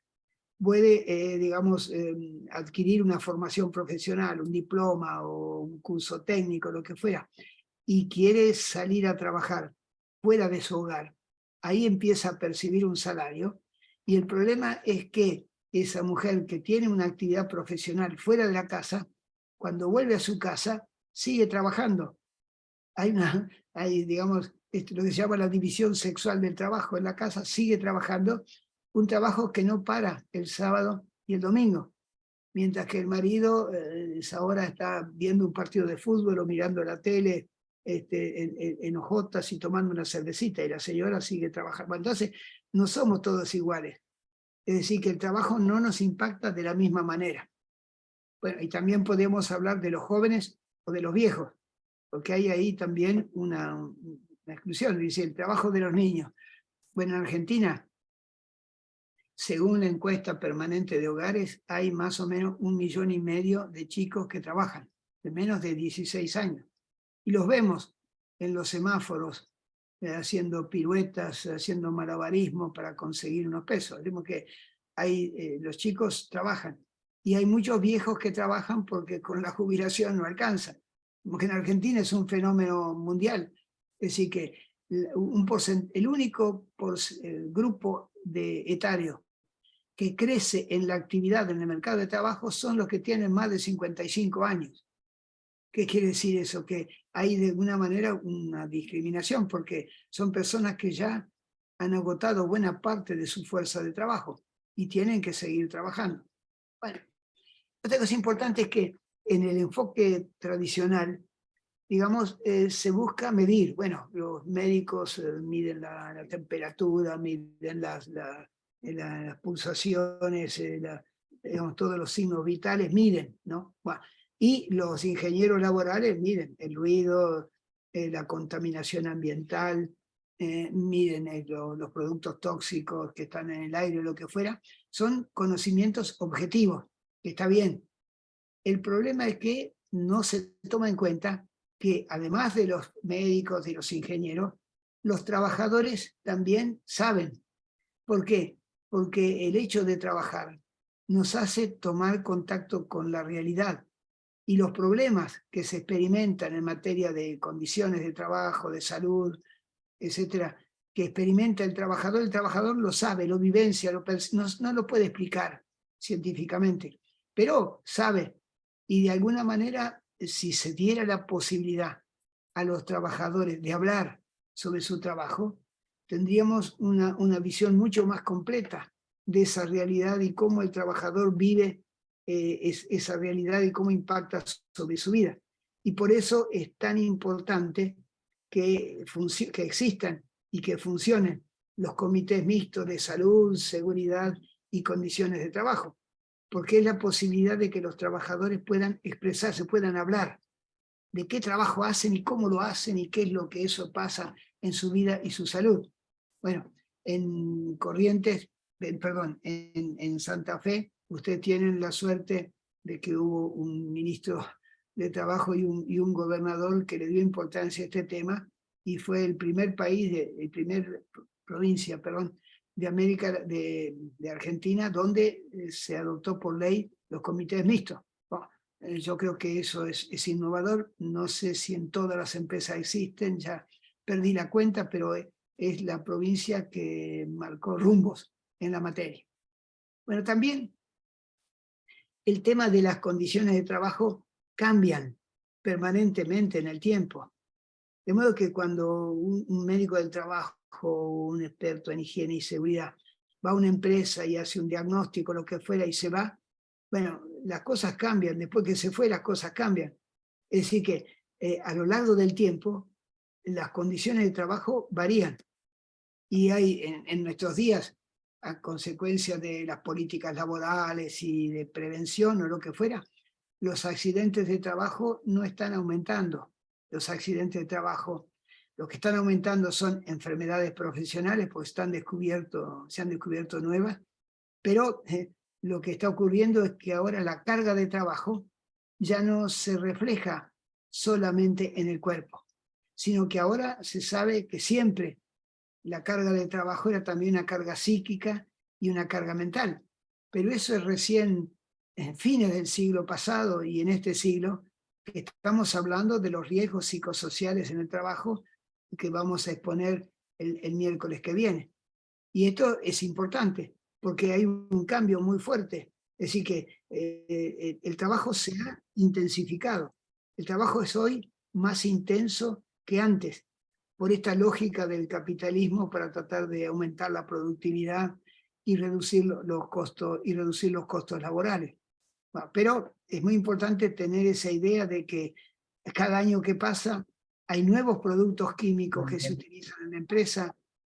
puede, digamos, adquirir una formación profesional, un diploma o un curso técnico, lo que fuera, y quiere salir a trabajar fuera de su hogar, ahí empieza a percibir un salario, y el problema es que esa mujer que tiene una actividad profesional fuera de la casa, cuando vuelve a su casa, sigue trabajando. Hay digamos, lo que se llama la división sexual del trabajo en la casa, sigue trabajando, un trabajo que no para el sábado y el domingo, mientras que el marido ahora está viendo un partido de fútbol o mirando la tele en hojotas y tomando una cervecita, y la señora sigue trabajando. Entonces, no somos todos iguales. Es decir, que el trabajo no nos impacta de la misma manera. Bueno, y también podemos hablar de los jóvenes o de los viejos, porque hay ahí también una exclusión. Dice, el trabajo de los niños. Bueno, en Argentina, según la encuesta permanente de hogares, hay más o menos 1,5 millones de chicos que trabajan, de menos de 16 años. Y los vemos en los semáforos, haciendo piruetas, haciendo malabarismo para conseguir unos pesos. Vemos que los chicos trabajan. Y hay muchos viejos que trabajan porque con la jubilación no alcanzan. Como que en Argentina es un fenómeno mundial. Es decir, que el único grupo etario que crece en la actividad en el mercado de trabajo son los que tienen más de 55 años. ¿Qué quiere decir eso? Que hay de alguna manera una discriminación, porque son personas que ya han agotado buena parte de su fuerza de trabajo y tienen que seguir trabajando. Bueno, otra cosa importante es que en el enfoque tradicional, digamos, se busca medir. Bueno, los médicos miden la temperatura, miden las pulsaciones, digamos, todos los signos vitales, miden, ¿no? Bueno, y los ingenieros laborales miden el ruido, la contaminación ambiental, miden los productos tóxicos que están en el aire o lo que fuera. Son conocimientos objetivos, que está bien. El problema es que no se toma en cuenta que además de los médicos y los ingenieros, los trabajadores también saben. ¿Por qué? Porque el hecho de trabajar nos hace tomar contacto con la realidad, y los problemas que se experimentan en materia de condiciones de trabajo, de salud, etcétera, que experimenta el trabajador lo sabe, lo vivencia, no lo puede explicar científicamente, pero sabe. Y de alguna manera, si se diera la posibilidad a los trabajadores de hablar sobre su trabajo, tendríamos una visión mucho más completa de esa realidad y cómo el trabajador vive esa realidad y cómo impacta sobre su vida. Y por eso es tan importante que existan y que funcionen los comités mixtos de salud, seguridad y condiciones de trabajo, porque es la posibilidad de que los trabajadores puedan expresarse, puedan hablar de qué trabajo hacen y cómo lo hacen y qué es lo que eso pasa en su vida y su salud. Bueno, en Corrientes, perdón, en Santa Fe, ustedes tienen la suerte de que hubo un ministro de Trabajo y un gobernador que le dio importancia a este tema, y fue el primer país, el primer provincia, perdón, de América, de Argentina, donde se adoptó por ley los comités mixtos. Bueno, yo creo que eso es innovador. No sé si en todas las empresas existen, ya perdí la cuenta, pero es la provincia que marcó rumbos en la materia. Bueno, también el tema de las condiciones de trabajo cambian permanentemente en el tiempo. De modo que cuando un médico del trabajo, un experto en higiene y seguridad, va a una empresa y hace un diagnóstico, lo que fuera, y se va, bueno, las cosas cambian. Después que se fue, las cosas cambian. Es decir que a lo largo del tiempo, las condiciones de trabajo varían. Y hay en nuestros días, a consecuencia de las políticas laborales y de prevención o lo que fuera, los accidentes de trabajo no están aumentando. Los accidentes de trabajo, lo que están aumentando son enfermedades profesionales, porque se han descubierto nuevas, pero lo que está ocurriendo es que ahora la carga de trabajo ya no se refleja solamente en el cuerpo, sino que ahora se sabe que siempre la carga de trabajo era también una carga psíquica y una carga mental. Pero eso es recién en fines del siglo pasado y en este siglo que estamos hablando de los riesgos psicosociales en el trabajo que vamos a exponer el miércoles que viene. Y esto es importante porque hay un cambio muy fuerte. Es decir, que el trabajo se ha intensificado. El trabajo es hoy más intenso que antes, por esta lógica del capitalismo para tratar de aumentar la productividad y reducir los costos laborales. Pero es muy importante tener esa idea de que cada año que pasa hay nuevos productos químicos que se utilizan en la empresa,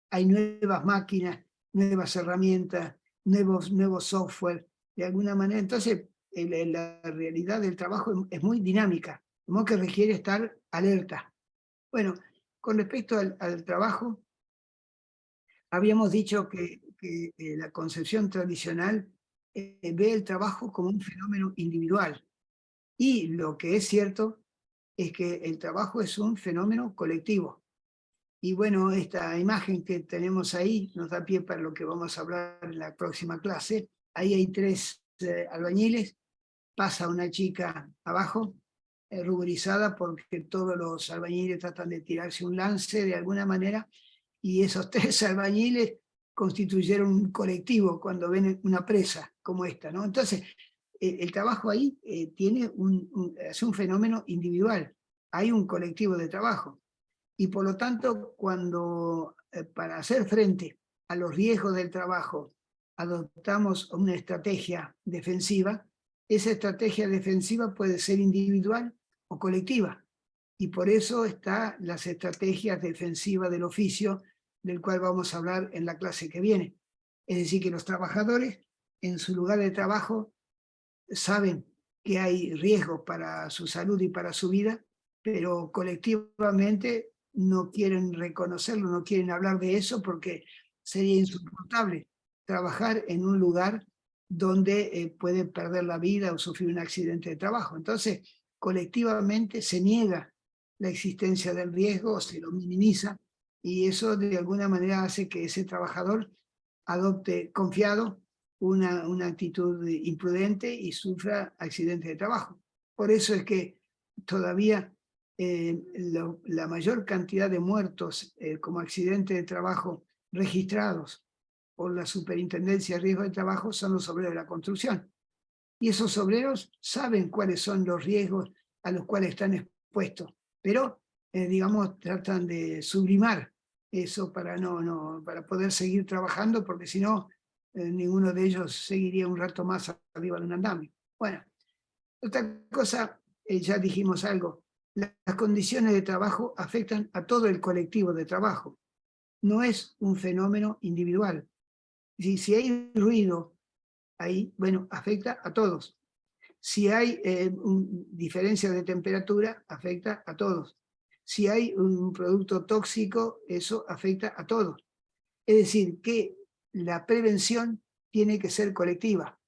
hay nuevas máquinas, nuevas herramientas, nuevos software, de alguna manera. Entonces, la realidad del trabajo es muy dinámica, como que requiere estar alerta. Bueno, con respecto al trabajo, habíamos dicho que la concepción tradicional ve el trabajo como un fenómeno individual. Y lo que es cierto es que el trabajo es un fenómeno colectivo. Y bueno, esta imagen que tenemos ahí nos da pie para lo que vamos a hablar en la próxima clase. Ahí hay 3 albañiles, pasa una chica abajo, ruborizada porque todos los albañiles tratan de tirarse un lance de alguna manera, y esos 3 albañiles constituyeron un colectivo cuando ven una presa como esta, ¿no? Entonces, el trabajo ahí es un fenómeno individual, hay un colectivo de trabajo. Y por lo tanto, cuando para hacer frente a los riesgos del trabajo adoptamos una estrategia defensiva, esa estrategia defensiva puede ser individual o colectiva. Y por eso están las estrategias defensivas del oficio, del cual vamos a hablar en la clase que viene. Es decir, que los trabajadores en su lugar de trabajo saben que hay riesgos para su salud y para su vida, pero colectivamente no quieren reconocerlo, no quieren hablar de eso porque sería insoportable trabajar en un lugar donde pueden perder la vida o sufrir un accidente de trabajo. Entonces, colectivamente se niega la existencia del riesgo o se lo minimiza, y eso de alguna manera hace que ese trabajador adopte confiado una actitud imprudente y sufra accidentes de trabajo. Por eso es que todavía la mayor cantidad de muertos como accidentes de trabajo registrados por la Superintendencia de Riesgos de Trabajo son los obreros de la construcción. Y esos obreros saben cuáles son los riesgos a los cuales están expuestos, pero digamos, tratan de sublimar eso para para poder seguir trabajando, porque si no, ninguno de ellos seguiría un rato más arriba de un andamio. Bueno, otra cosa, ya dijimos algo, las condiciones de trabajo afectan a todo el colectivo de trabajo. no es un fenómeno individual. Si hay ruido ahí, bueno, afecta a todos. Si hay diferencia de temperatura, afecta a todos. Si hay un producto tóxico, eso afecta a todos. Es decir, que la prevención tiene que ser colectiva.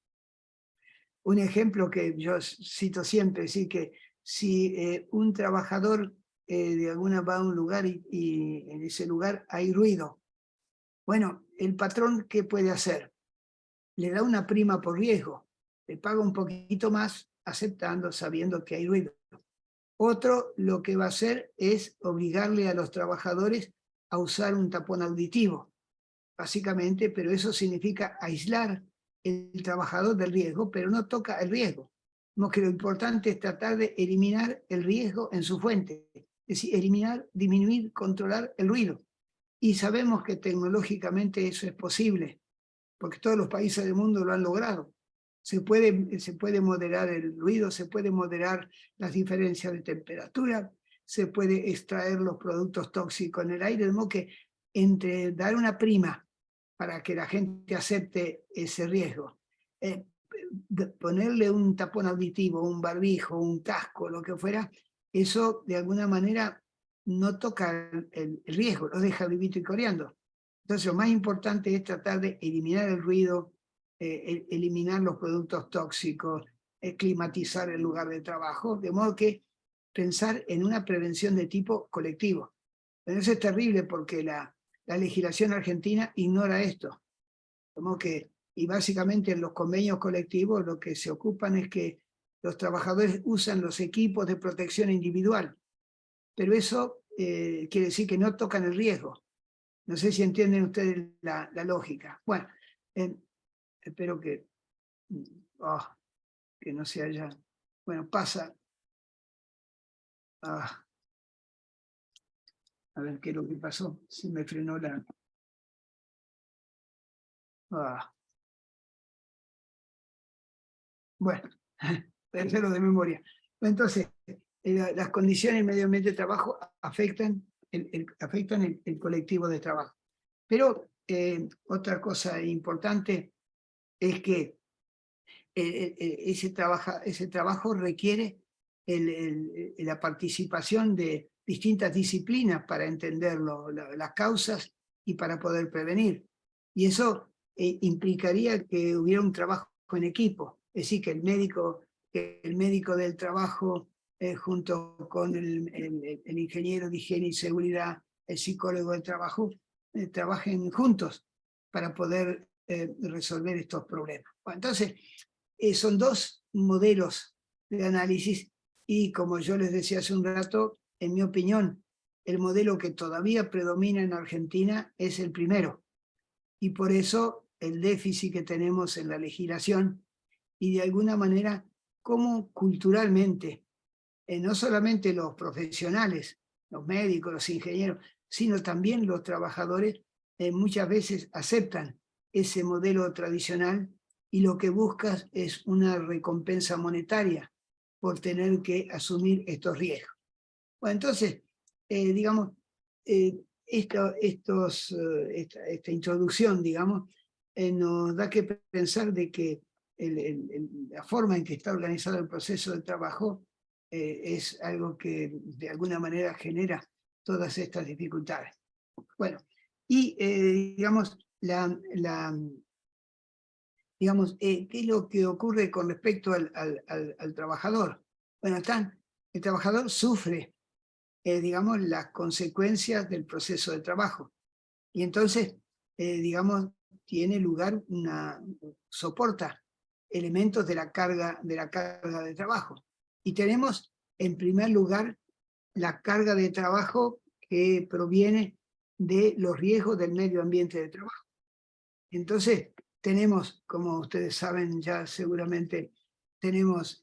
Un ejemplo que yo cito siempre, es decir, que si un trabajador de alguna va a un lugar y en ese lugar hay ruido, bueno, el patrón, ¿qué puede hacer? Le da una prima por riesgo, le paga un poquito más aceptando, sabiendo que hay ruido. Otro lo que va a hacer es obligarle a los trabajadores a usar un tapón auditivo, básicamente, pero eso significa aislar el trabajador del riesgo, pero no toca el riesgo. Vemos que lo importante es tratar de eliminar el riesgo en su fuente, es decir, eliminar, disminuir, controlar el ruido. Y sabemos que tecnológicamente eso es posible, porque todos los países del mundo lo han logrado. Se puede moderar el ruido, se puede moderar las diferencias de temperatura, se puede extraer los productos tóxicos en el aire, de modo que entre dar una prima para que la gente acepte ese riesgo, ponerle un tapón auditivo, un barbijo, un casco, lo que fuera, eso de alguna manera no toca el riesgo, lo deja vivito y coreando. Entonces lo más importante es tratar de eliminar el ruido, eliminar los productos tóxicos, climatizar el lugar de trabajo, de modo que pensar en una prevención de tipo colectivo. Pero eso es terrible porque la legislación argentina ignora esto. Como que, y básicamente en los convenios colectivos lo que se ocupan es que los trabajadores usan los equipos de protección individual, pero eso quiere decir que no tocan el riesgo. No sé si entienden ustedes la lógica. Bueno, espero que no se haya... Bueno, pasa... a ver qué es lo que pasó. Se me frenó la... Bueno, tercero de memoria. Entonces, las condiciones del medio ambiente de trabajo afectan el colectivo de trabajo. Pero otra cosa importante es que ese trabajo requiere la participación de distintas disciplinas para entenderlo, las causas y para poder prevenir. Y eso implicaría que hubiera un trabajo en equipo, es decir, que el médico del trabajo junto con el ingeniero de higiene y seguridad, el psicólogo del trabajo, trabajen juntos para poder resolver estos problemas. Bueno, entonces, son dos modelos de análisis y como yo les decía hace un rato, en mi opinión, el modelo que todavía predomina en Argentina es el primero. Y por eso el déficit que tenemos en la legislación y de alguna manera cómo culturalmente, no solamente los profesionales, los médicos, los ingenieros, sino también los trabajadores, muchas veces aceptan ese modelo tradicional y lo que buscas es una recompensa monetaria por tener que asumir estos riesgos. Bueno, entonces, digamos, esta introducción, digamos, nos da que pensar de que la forma en que está organizado el proceso de trabajo es algo que de alguna manera genera todas estas dificultades. Bueno, y digamos, ¿qué es lo que ocurre con respecto al trabajador? Bueno, el trabajador sufre, digamos, las consecuencias del proceso de trabajo. Y entonces, digamos, tiene lugar soporta elementos de la carga de trabajo. Y tenemos, en primer lugar, la carga de trabajo que proviene de los riesgos del medio ambiente de trabajo. Entonces, tenemos, como ustedes saben ya seguramente, tenemos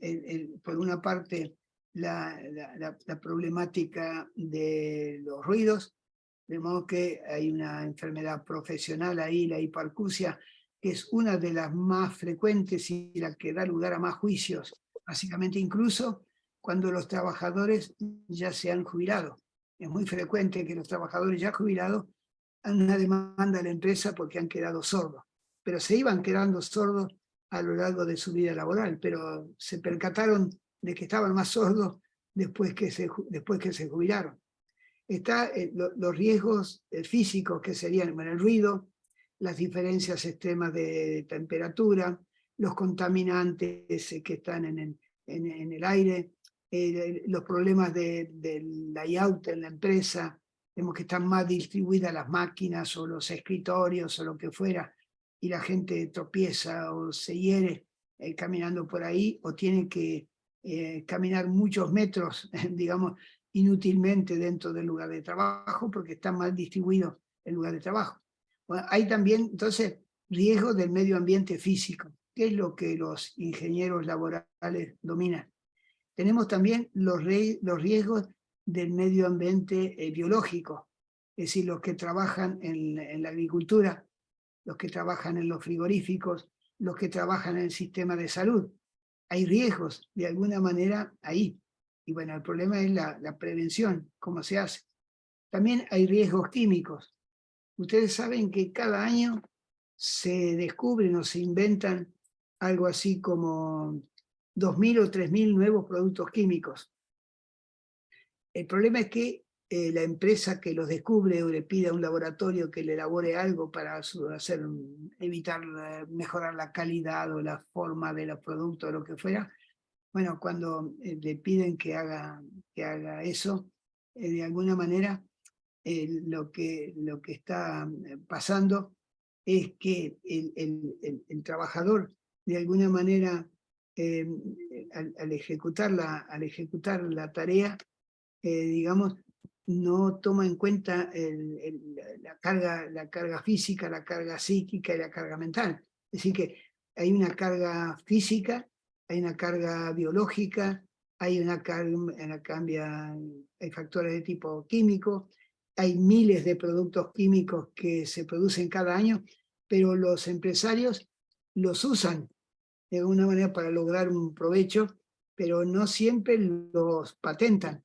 por una parte la problemática de los ruidos, de modo que hay una enfermedad profesional ahí, la hipoacusia, que es una de las más frecuentes y la que da lugar a más juicios, básicamente incluso cuando los trabajadores ya se han jubilado. Es muy frecuente que los trabajadores ya jubilados una demanda a la empresa porque han quedado sordos. Pero se iban quedando sordos a lo largo de su vida laboral, pero se percataron de que estaban más sordos después que se jubilaron. Está los riesgos físicos, que serían, bueno, el ruido, las diferencias extremas de temperatura, los contaminantes que están en el aire, los problemas del layout en la empresa, vemos que están más distribuidas las máquinas o los escritorios o lo que fuera, y la gente tropieza o se hiere caminando por ahí, o tiene que caminar muchos metros, digamos, inútilmente dentro del lugar de trabajo porque está mal distribuido el lugar de trabajo. Bueno, hay también, entonces, riesgos del medio ambiente físico, que es lo que los ingenieros laborales dominan. Tenemos también los riesgos del medio ambiente biológico, es decir, los que trabajan en la agricultura, los que trabajan en los frigoríficos, los que trabajan en el sistema de salud. Hay riesgos, de alguna manera, ahí. Y bueno, el problema es la prevención, cómo se hace. También hay riesgos químicos. Ustedes saben que cada año se descubren o se inventan algo así como 2.000 o 3.000 nuevos productos químicos. El problema es que la empresa que los descubre o le pide a un laboratorio que le elabore algo para evitar, mejorar la calidad o la forma de los productos o lo que fuera, bueno, cuando le piden que haga eso, de alguna manera lo que está pasando es que el trabajador, de alguna manera, al ejecutar la tarea, digamos, no toma en cuenta la carga física, la carga psíquica y la carga mental. Es decir, que hay una carga física, hay una carga biológica, hay hay factores de tipo químico, hay miles de productos químicos que se producen cada año, pero los empresarios los usan de alguna manera para lograr un provecho, pero no siempre los patentan.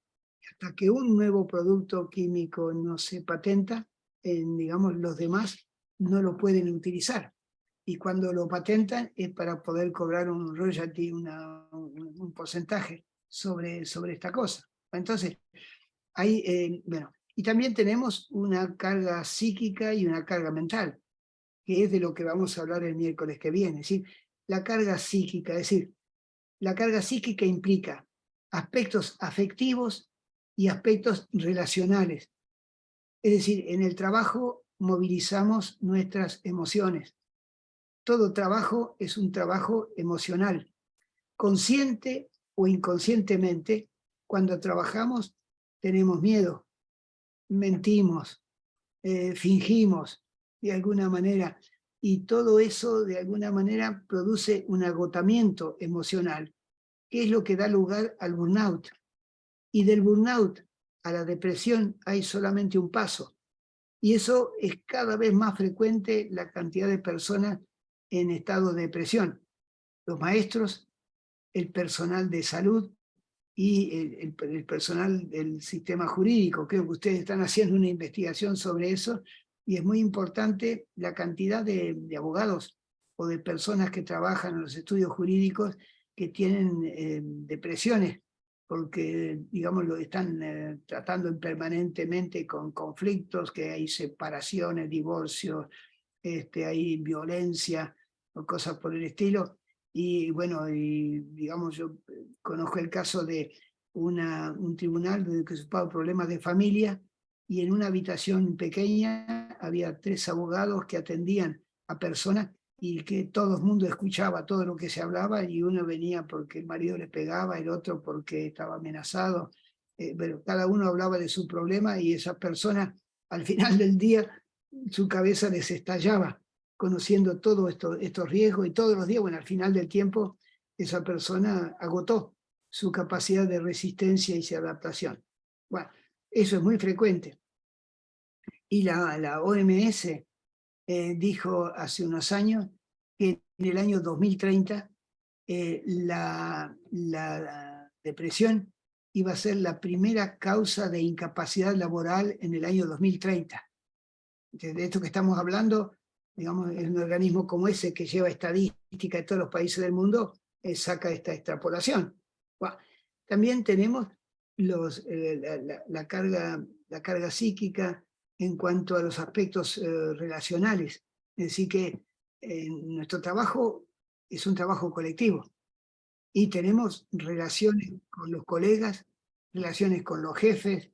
Hasta que un nuevo producto químico no se patenta, digamos, los demás no lo pueden utilizar. Y cuando lo patentan es para poder cobrar un royalty, un porcentaje sobre esta cosa. Entonces, bueno, y también tenemos una carga psíquica y una carga mental, que es de lo que vamos a hablar el miércoles que viene. Es decir, la carga psíquica, es decir, la carga psíquica implica aspectos afectivos y aspectos relacionales. Es decir, en el trabajo movilizamos nuestras emociones. Todo trabajo es un trabajo emocional. Consciente o inconscientemente, cuando trabajamos tenemos miedo, mentimos, fingimos de alguna manera, y todo eso de alguna manera produce un agotamiento emocional, que es lo que da lugar al burnout. Y del burnout a la depresión hay solamente un paso. Y eso es cada vez más frecuente, la cantidad de personas en estado de depresión. Los maestros, el personal de salud y el personal del sistema jurídico. Creo que ustedes están haciendo una investigación sobre eso y es muy importante la cantidad de abogados o de personas que trabajan en los estudios jurídicos que tienen depresiones, porque, digamos, lo están tratando permanentemente con conflictos, que hay separaciones, divorcios, hay violencia o cosas por el estilo. Y bueno, y digamos, yo conozco el caso de un tribunal que se ocupaba de problemas de familia, y en una habitación pequeña había 3 abogados que atendían a personas y que todo el mundo escuchaba todo lo que se hablaba, y uno venía porque el marido le pegaba, el otro porque estaba amenazado, pero cada uno hablaba de su problema, y esas personas al final del día su cabeza les estallaba conociendo todos estos riesgos, y todos los días, bueno, al final del tiempo, esa persona agotó su capacidad de resistencia y de adaptación. Bueno, eso es muy frecuente. Y la OMS dijo hace unos años que en el año 2030 la depresión iba a ser la primera causa de incapacidad laboral en el año 2030. de esto que estamos hablando, digamos, es un organismo como ese que lleva estadística de todos los países del mundo, saca esta extrapolación. Bueno, también tenemos la carga psíquica en cuanto a los aspectos relacionales. Es decir que nuestro trabajo es un trabajo colectivo y tenemos relaciones con los colegas, relaciones con los jefes,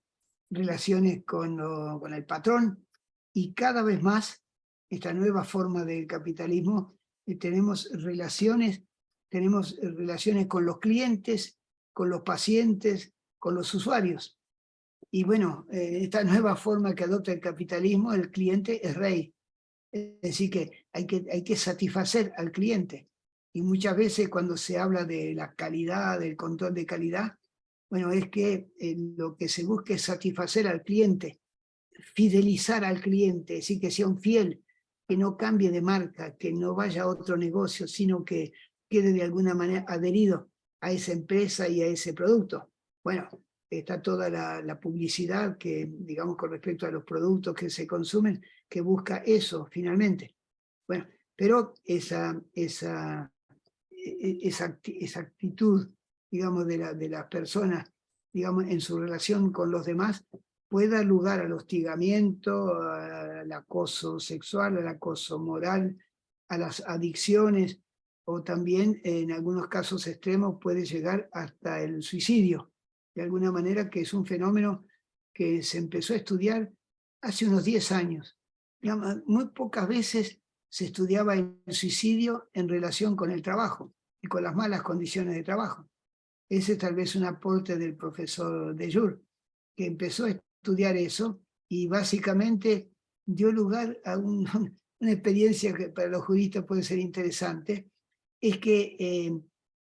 relaciones con el patrón, y cada vez más esta nueva forma del capitalismo tenemos relaciones con los clientes, con los pacientes, con los usuarios. Y bueno, esta nueva forma que adopta el capitalismo, el cliente es rey. Es decir, que hay que satisfacer al cliente. Y muchas veces cuando se habla de la calidad, del control de calidad, bueno, es que lo que se busca es satisfacer al cliente, fidelizar al cliente, es decir, que sea un fiel, que no cambie de marca, que no vaya a otro negocio, sino que quede de alguna manera adherido a esa empresa y a ese producto. Bueno, está toda la publicidad que, digamos, con respecto a los productos que se consumen, que busca eso finalmente. Bueno, pero esa actitud, digamos, de las personas, digamos, en su relación con los demás, puede dar lugar al hostigamiento, al acoso sexual, al acoso moral, a las adicciones, o también en algunos casos extremos puede llegar hasta el suicidio. De alguna manera que es un fenómeno que se empezó a estudiar hace unos 10 años. Digamos, muy pocas veces se estudiaba el suicidio en relación con el trabajo y con las malas condiciones de trabajo. Ese es tal vez un aporte del profesor Dejure, que empezó a estudiar eso y básicamente dio lugar a una experiencia que para los juristas puede ser interesante, es que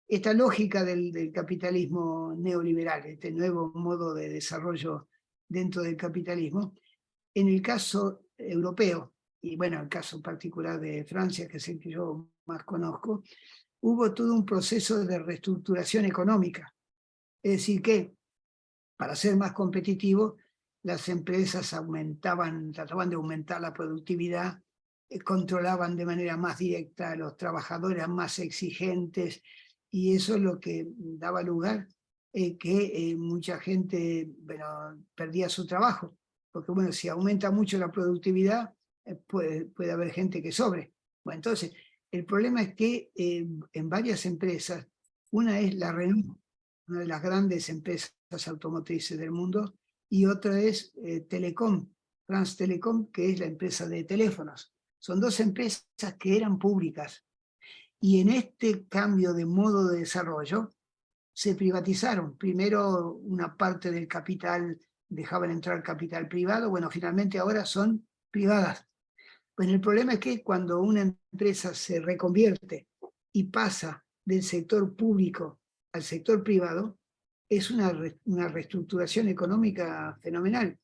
esta lógica del capitalismo neoliberal, este nuevo modo de desarrollo dentro del capitalismo, en el caso europeo, y bueno, el caso particular de Francia, que es el que yo más conozco, hubo todo un proceso de reestructuración económica. Es decir que, para ser más competitivos, las empresas trataban de aumentar la productividad, controlaban de manera más directa a los trabajadores, más exigentes, y eso es lo que daba lugar que mucha gente, bueno, perdía su trabajo. Porque bueno, si aumenta mucho la productividad, puede haber gente que sobre. Bueno, entonces, el problema es que en varias empresas, una es la Renault, una de las grandes empresas automotrices del mundo, y otra es Telecom, France Telecom, que es la empresa de teléfonos. Son dos empresas que eran públicas. Y en este cambio de modo de desarrollo, se privatizaron. Primero una parte del capital, dejaban entrar capital privado, bueno, finalmente ahora son privadas. Pues el problema es que cuando una empresa se reconvierte y pasa del sector público al sector privado, es una reestructuración económica fenomenal.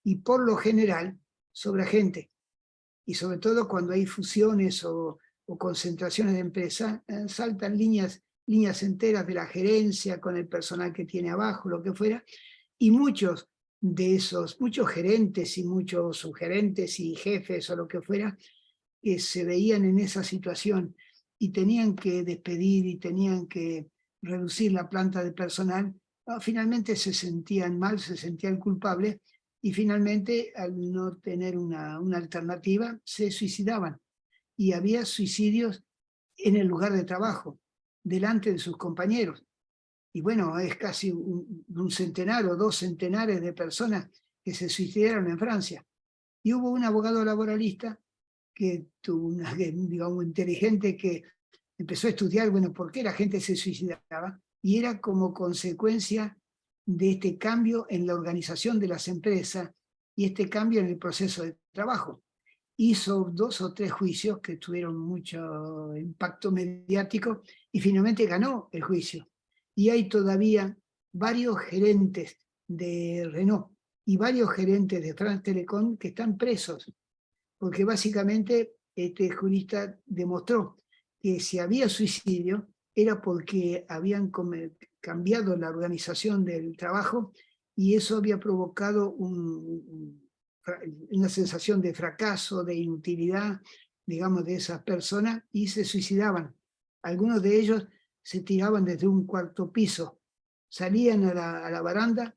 Y por lo general sobra gente. Y sobre todo cuando hay fusiones o concentraciones de empresas, saltan líneas enteras de la gerencia con el personal que tiene abajo, lo que fuera, y muchos gerentes y muchos subgerentes y jefes o lo que fuera, que se veían en esa situación y tenían que despedir y tenían que reducir la planta de personal, finalmente se sentían mal, se sentían culpables, y finalmente al no tener una alternativa se suicidaban. Y había suicidios en el lugar de trabajo, delante de sus compañeros. Y bueno, es casi un centenar o 2 centenares de personas que se suicidaron en Francia. Y hubo un abogado laboralista que tuvo digamos, inteligente, que empezó a estudiar, bueno, por qué la gente se suicidaba, y era como consecuencia de este cambio en la organización de las empresas y este cambio en el proceso de trabajo. Hizo 2 o 3 juicios que tuvieron mucho impacto mediático y finalmente ganó el juicio. Y hay todavía varios gerentes de Renault y varios gerentes de France Telecom que están presos, porque básicamente este jurista demostró que si había suicidio era porque habían cambiado la organización del trabajo y eso había provocado una sensación de fracaso, de inutilidad, digamos, de esas personas, y se suicidaban. Algunos de ellos se tiraban desde un cuarto piso, salían a la baranda,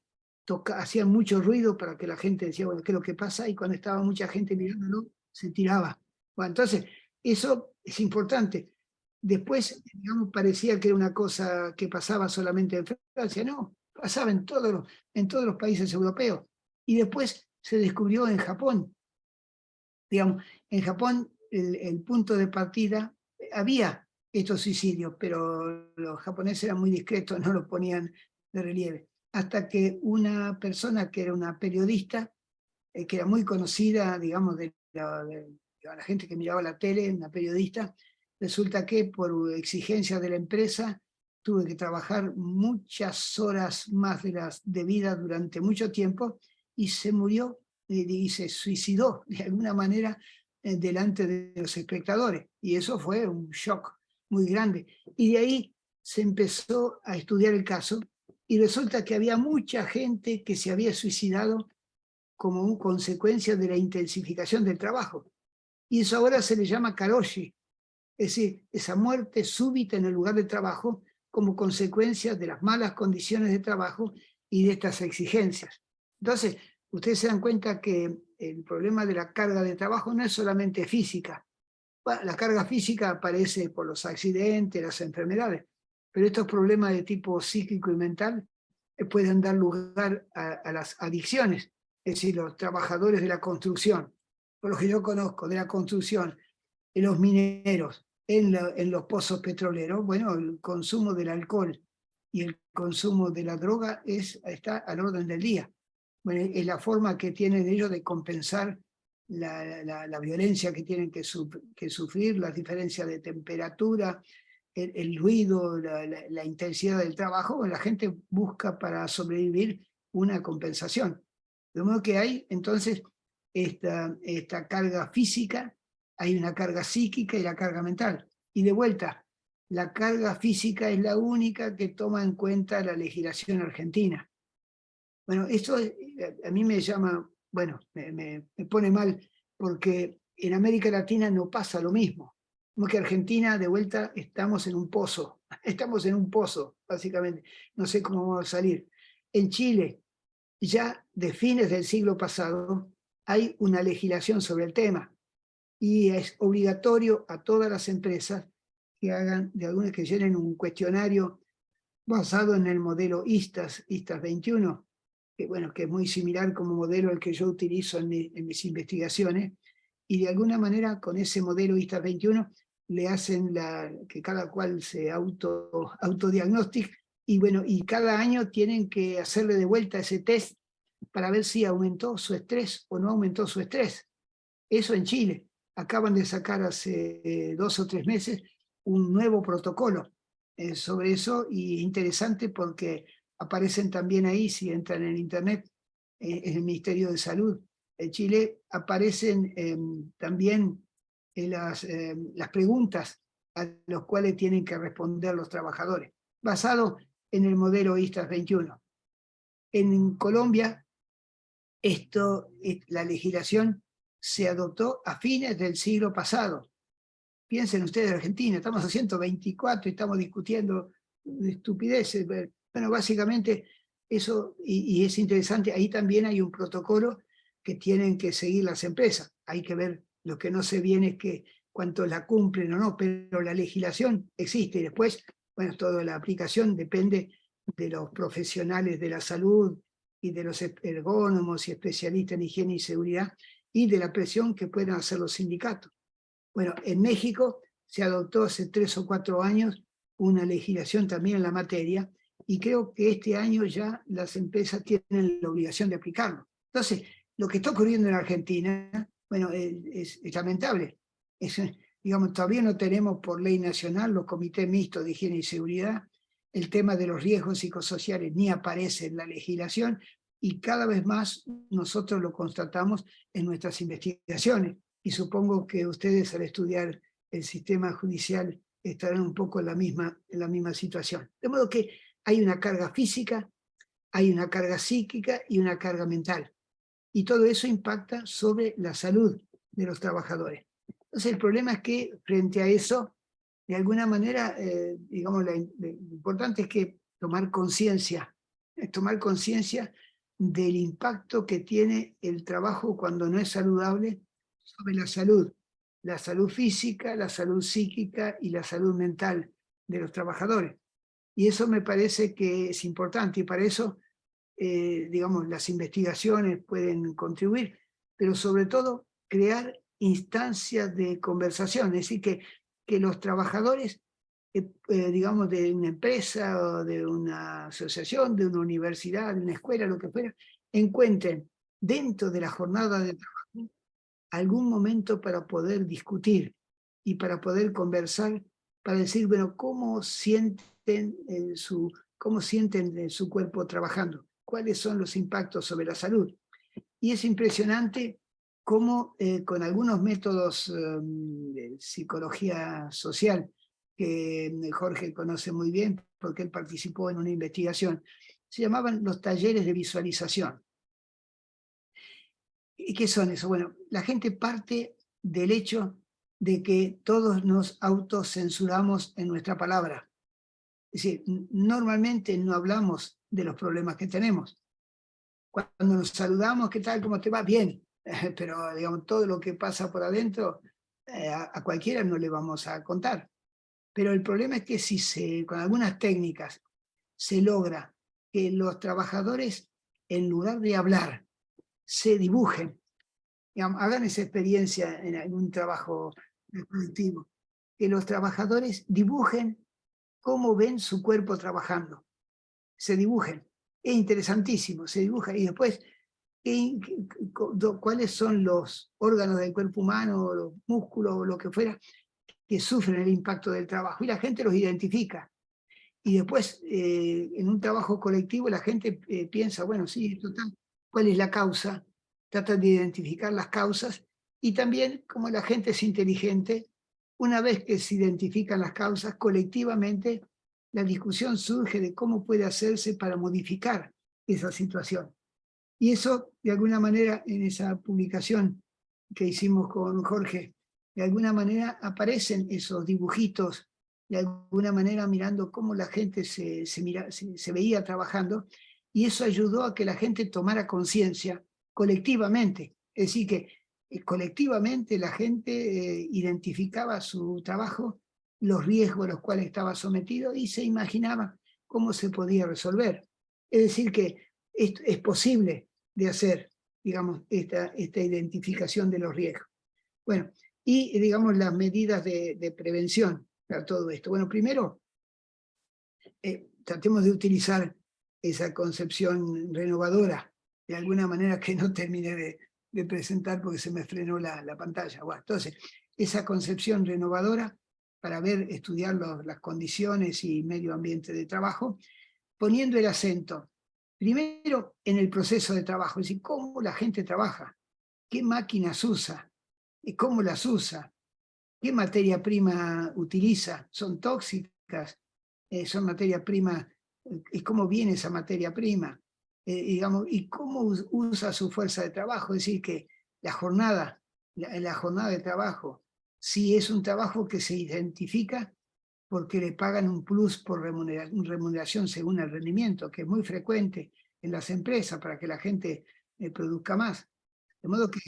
hacían mucho ruido para que la gente decía, bueno, ¿qué es lo que pasa? Y cuando estaba mucha gente mirándolo, se tiraba. Bueno, entonces, eso es importante. Después, digamos, parecía que era una cosa que pasaba solamente en Francia. No, pasaba en todos los países europeos. Y después se descubrió en Japón. Digamos, en Japón el punto de partida, había estos suicidios, pero los japoneses eran muy discretos, no lo ponían de relieve. Hasta que una persona que era una periodista, que era muy conocida, digamos, de la gente que miraba la tele, una periodista, resulta que por exigencias de la empresa tuve que trabajar muchas horas más de las debidas durante mucho tiempo y se murió y se suicidó de alguna manera delante de los espectadores. Y eso fue un shock muy grande. Y de ahí se empezó a estudiar el caso y resulta que había mucha gente que se había suicidado como una consecuencia de la intensificación del trabajo. Y eso ahora se le llama karoshi, es decir, esa muerte súbita en el lugar de trabajo como consecuencia de las malas condiciones de trabajo y de estas exigencias. Entonces, ustedes se dan cuenta que el problema de la carga de trabajo no es solamente física. Bueno, la carga física aparece por los accidentes, las enfermedades, pero estos problemas de tipo psíquico y mental pueden dar lugar a las adicciones. Es decir, los trabajadores de la construcción, por lo que yo conozco, de la construcción, en los mineros, en los pozos petroleros, bueno, el consumo del alcohol y el consumo de la droga está al orden del día. Bueno, es la forma que tienen ellos de compensar la violencia que tienen que sufrir, las diferencias de temperatura, el ruido, la intensidad del trabajo. La gente busca para sobrevivir una compensación. De modo que hay entonces esta carga física, hay una carga psíquica y la carga mental. Y de vuelta, la carga física es la única que toma en cuenta la legislación argentina. Bueno, esto a mí me llama, bueno, me pone mal, porque en América Latina no pasa lo mismo. Como que Argentina, de vuelta, estamos en un pozo, básicamente. No sé cómo vamos a salir. En Chile, ya de fines del siglo pasado, hay una legislación sobre el tema, y es obligatorio a todas las empresas que hagan, que llenen un cuestionario basado en el modelo ISTAS 21, que, bueno, que es muy similar como modelo al que yo utilizo en mis investigaciones, y de alguna manera con ese modelo ISTAS 21 le hacen que cada cual se autodiagnostique, y bueno, y cada año tienen que hacerle de vuelta ese test para ver si aumentó su estrés o no aumentó su estrés. Eso en Chile. Acaban de sacar hace 2 o 3 meses un nuevo protocolo sobre eso, y interesante porque aparecen también ahí, si entran en internet, en el Ministerio de Salud de Chile, aparecen también las preguntas a las cuales tienen que responder los trabajadores, basado en el modelo ISTAS 21. En Colombia, la legislación se adoptó a fines del siglo pasado. Piensen ustedes, Argentina, estamos a 124 y estamos discutiendo estupideces. Bueno, básicamente eso, y es interesante, ahí también hay un protocolo que tienen que seguir las empresas. Hay que ver, lo que no sé bien es que cuánto la cumplen o no, pero la legislación existe, y después, bueno, toda la aplicación depende de los profesionales de la salud y de los ergónomos y especialistas en higiene y seguridad, y de la presión que puedan hacer los sindicatos. Bueno, en México se adoptó hace 3 o 4 años una legislación también en la materia, y creo que este año ya las empresas tienen la obligación de aplicarlo. Entonces, lo que está ocurriendo en Argentina, bueno, es lamentable. Digamos, todavía no tenemos por ley nacional los comités mixtos de higiene y seguridad. El tema de los riesgos psicosociales ni aparece en la legislación, y cada vez más nosotros lo constatamos en nuestras investigaciones. Y supongo que ustedes, al estudiar el sistema judicial, estarán un poco en la misma situación. De modo que hay una carga física, hay una carga psíquica y una carga mental. y todo eso impacta sobre la salud de los trabajadores. Entonces el problema es que frente a eso, de alguna manera, digamos, lo importante es que tomar conciencia del impacto que tiene el trabajo cuando no es saludable sobre la salud física, la salud psíquica y la salud mental de los trabajadores. Y eso me parece que es importante, y para eso, digamos, las investigaciones pueden contribuir, pero sobre todo crear instancias de conversación, es decir, que los trabajadores, digamos, de una empresa o de una asociación, de una universidad, de una escuela, lo que fuera, encuentren dentro de la jornada de trabajo algún momento para poder discutir y para poder conversar, para decir, bueno, cómo sienten su cuerpo trabajando, cuáles son los impactos sobre la salud. Y es impresionante cómo con algunos métodos de psicología social, que Jorge conoce muy bien porque él participó en una investigación, se llamaban los talleres de visualización. ¿Y qué son eso? Bueno, la gente parte del hecho de que todos nos autocensuramos en nuestra palabra. Es decir, normalmente no hablamos de los problemas que tenemos. Cuando nos saludamos, ¿qué tal? ¿Cómo te va? Bien. Pero, digamos, todo lo que pasa por adentro, a cualquiera no le vamos a contar. Pero el problema es que si con algunas técnicas se logra que los trabajadores, en lugar de hablar, se dibujen, digamos, hagan esa experiencia en algún trabajo colectivo, que los trabajadores dibujen cómo ven su cuerpo trabajando, se dibujen. Es interesantísimo, se dibuja y después cuáles son los órganos del cuerpo humano, los músculos o lo que fuera, que sufren el impacto del trabajo y la gente los identifica. Y después, en un trabajo colectivo, la gente piensa, bueno, sí, total, ¿cuál es la causa? Tratan de identificar las causas y también, como la gente es inteligente, una vez que se identifican las causas colectivamente, la discusión surge de cómo puede hacerse para modificar esa situación. Y eso, de alguna manera, en esa publicación que hicimos con Jorge, de alguna manera aparecen esos dibujitos, de alguna manera mirando cómo la gente se veía trabajando, y eso ayudó a que la gente tomara conciencia colectivamente. Es decir, que colectivamente la gente identificaba su trabajo, los riesgos a los cuales estaba sometido y se imaginaba cómo se podía resolver. Es decir, que es posible de hacer, digamos, esta identificación de los riesgos. Bueno, y digamos las medidas de prevención para todo esto. Bueno, primero, tratemos de utilizar esa concepción renovadora, de alguna manera que no termine de presentar porque se me frenó la pantalla. Bueno, entonces, esa concepción renovadora para estudiar las condiciones y medio ambiente de trabajo, poniendo el acento primero en el proceso de trabajo, es decir, cómo la gente trabaja, qué máquinas usa, y cómo las usa, qué materia prima utiliza, son tóxicas, son materia prima, y cómo viene esa materia prima, digamos, y cómo usa su fuerza de trabajo, es decir, que la jornada de trabajo, si es un trabajo que se identifica porque le pagan un plus por remuneración según el rendimiento, que es muy frecuente en las empresas para que la gente produzca más. De modo que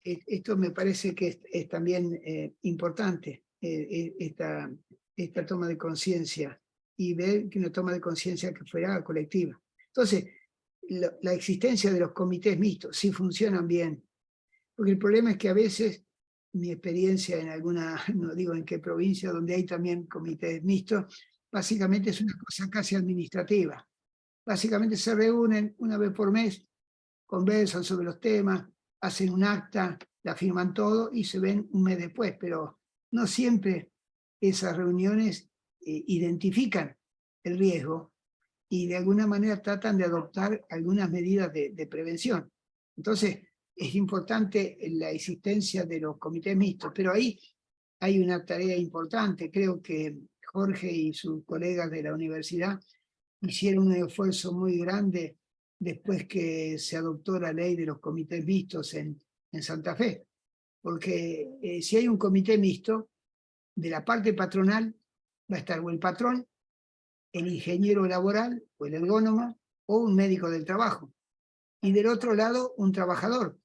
esto me parece que es también importante, esta toma de conciencia, y ver que una toma de conciencia que fuera colectiva. Entonces, la existencia de los comités mixtos, si funcionan bien, porque el problema es que a veces, mi experiencia en alguna, no digo en qué provincia, donde hay también comités mixtos, básicamente es una cosa casi administrativa. Básicamente se reúnen una vez por mes, conversan sobre los temas, hacen un acta, la firman todo y se ven un mes después, pero no siempre esas reuniones identifican el riesgo y de alguna manera tratan de adoptar algunas medidas de prevención. Entonces, es importante la existencia de los comités mixtos, pero ahí hay una tarea importante. Creo que Jorge y sus colegas de la universidad hicieron un esfuerzo muy grande después que se adoptó la ley de los comités mixtos en Santa Fe. Porque si hay un comité mixto, de la parte patronal va a estar o el patrón, el ingeniero laboral o el ergónomo o un médico del trabajo. Y del otro lado, un trabajador.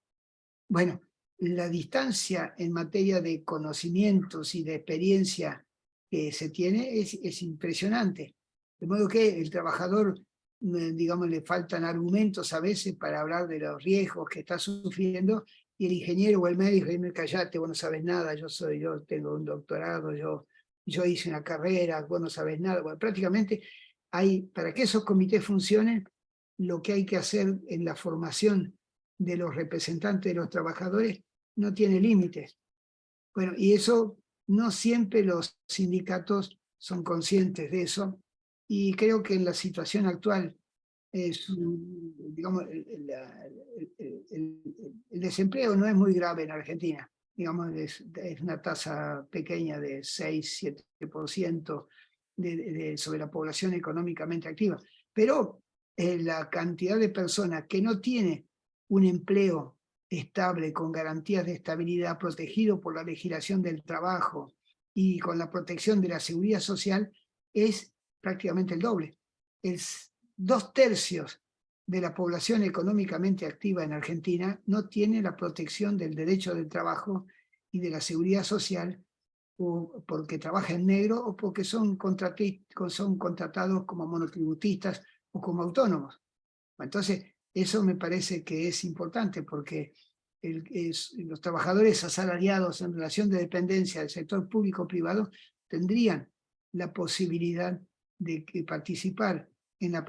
Bueno, la distancia en materia de conocimientos y de experiencia que se tiene es impresionante. De modo que el trabajador, digamos, le faltan argumentos a veces para hablar de los riesgos que está sufriendo, y el ingeniero o el médico dice: callate, vos no sabes nada, yo tengo un doctorado, yo hice una carrera, vos no sabes nada. Bueno, prácticamente para que esos comités funcionen, lo que hay que hacer en la formación de los representantes de los trabajadores no tiene límites. Bueno, y eso no siempre los sindicatos son conscientes de eso, y creo que en la situación actual digamos, el desempleo no es muy grave en Argentina. Digamos, es una tasa pequeña de 6-7% sobre la población económicamente activa. Pero la cantidad de personas que no tiene un empleo estable, con garantías de estabilidad, protegido por la legislación del trabajo y con la protección de la seguridad social, es prácticamente el doble. Es 2/3 de la población económicamente activa en Argentina no tiene la protección del derecho del trabajo y de la seguridad social, o porque trabaja en negro o porque son contratados como monotributistas o como autónomos. Entonces, eso me parece que es importante, porque los trabajadores asalariados en relación de dependencia del sector público-privado tendrían la posibilidad de participar en la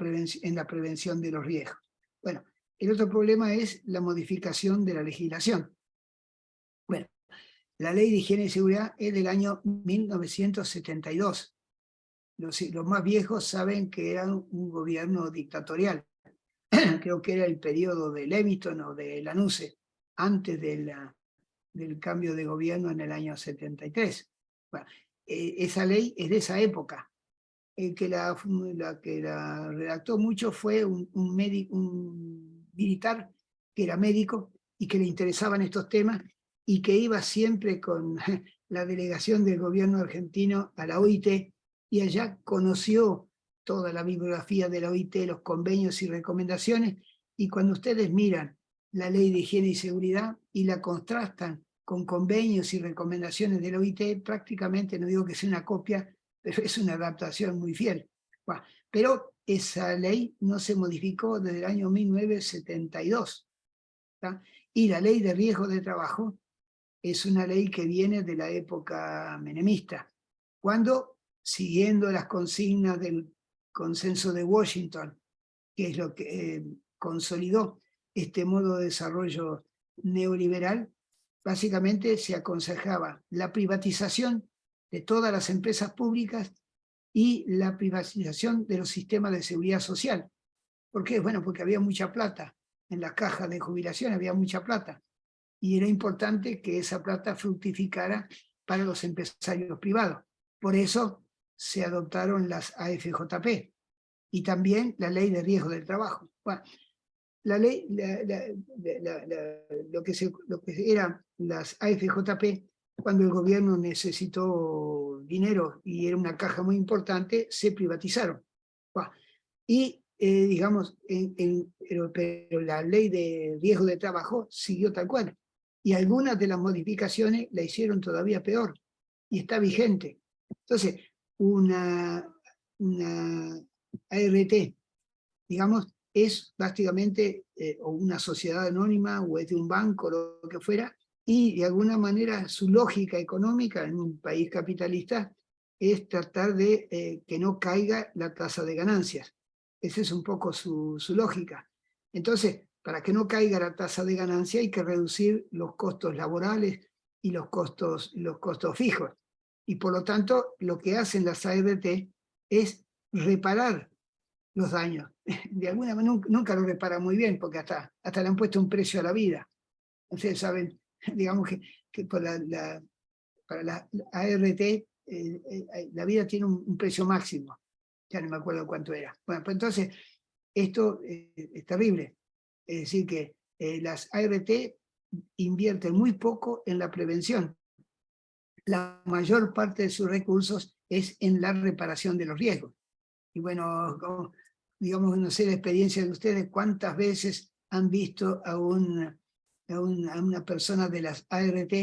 prevención de los riesgos. Bueno, el otro problema es la modificación de la legislación. Bueno, la Ley de Higiene y Seguridad es del año 1972. Los más viejos saben que era un gobierno dictatorial. Creo que era el periodo de Leviton o de Lanusse, antes del cambio de gobierno en el año 73. Bueno, esa ley es de esa época. El que la redactó mucho fue un militar que era médico y que le interesaban estos temas, y que iba siempre con la delegación del gobierno argentino a la OIT, y allá conoció toda la bibliografía de la OIT, los convenios y recomendaciones, y cuando ustedes miran la Ley de Higiene y Seguridad y la contrastan con convenios y recomendaciones de la OIT, prácticamente, no digo que sea una copia, pero es una adaptación muy fiel. Bueno, pero esa ley no se modificó desde el año 1972. ¿tá? Y la Ley de Riesgo de Trabajo es una ley que viene de la época menemista, cuando, siguiendo las consignas del Consenso de Washington, que es lo que consolidó este modo de desarrollo neoliberal, básicamente se aconsejaba la privatización de todas las empresas públicas y la privatización de los sistemas de seguridad social. ¿Por qué? Bueno, porque había mucha plata. En las cajas de jubilación había mucha plata. Y era importante que esa plata fructificara para los empresarios privados. Por eso se adoptaron las AFJP y también la Ley de Riesgo del Trabajo. Bueno, la ley, lo que eran las AFJP, cuando el gobierno necesitó dinero y era una caja muy importante, se privatizaron. Bueno, y digamos, pero la Ley de Riesgo de Trabajo siguió tal cual. Y algunas de las modificaciones la hicieron todavía peor, y está vigente. Entonces, una ART, digamos, es básicamente o una sociedad anónima o es de un banco, lo que fuera, y de alguna manera su lógica económica en un país capitalista es tratar de que no caiga la tasa de ganancias. Esa es un poco su lógica. Entonces, para que no caiga la tasa de ganancia hay que reducir los costos laborales y los costos fijos. Y por lo tanto, lo que hacen las ART es reparar los daños. De alguna manera nunca lo reparan muy bien, porque hasta le han puesto un precio a la vida. Ustedes saben, digamos que para la ART la vida tiene un precio máximo. Ya no me acuerdo cuánto era. Bueno, pues entonces esto es terrible. Es decir, que las ART invierten muy poco en la prevención. La mayor parte de sus recursos es en la reparación de los riesgos. Y bueno, digamos, no sé la experiencia de ustedes, cuántas veces han visto a una persona de las ART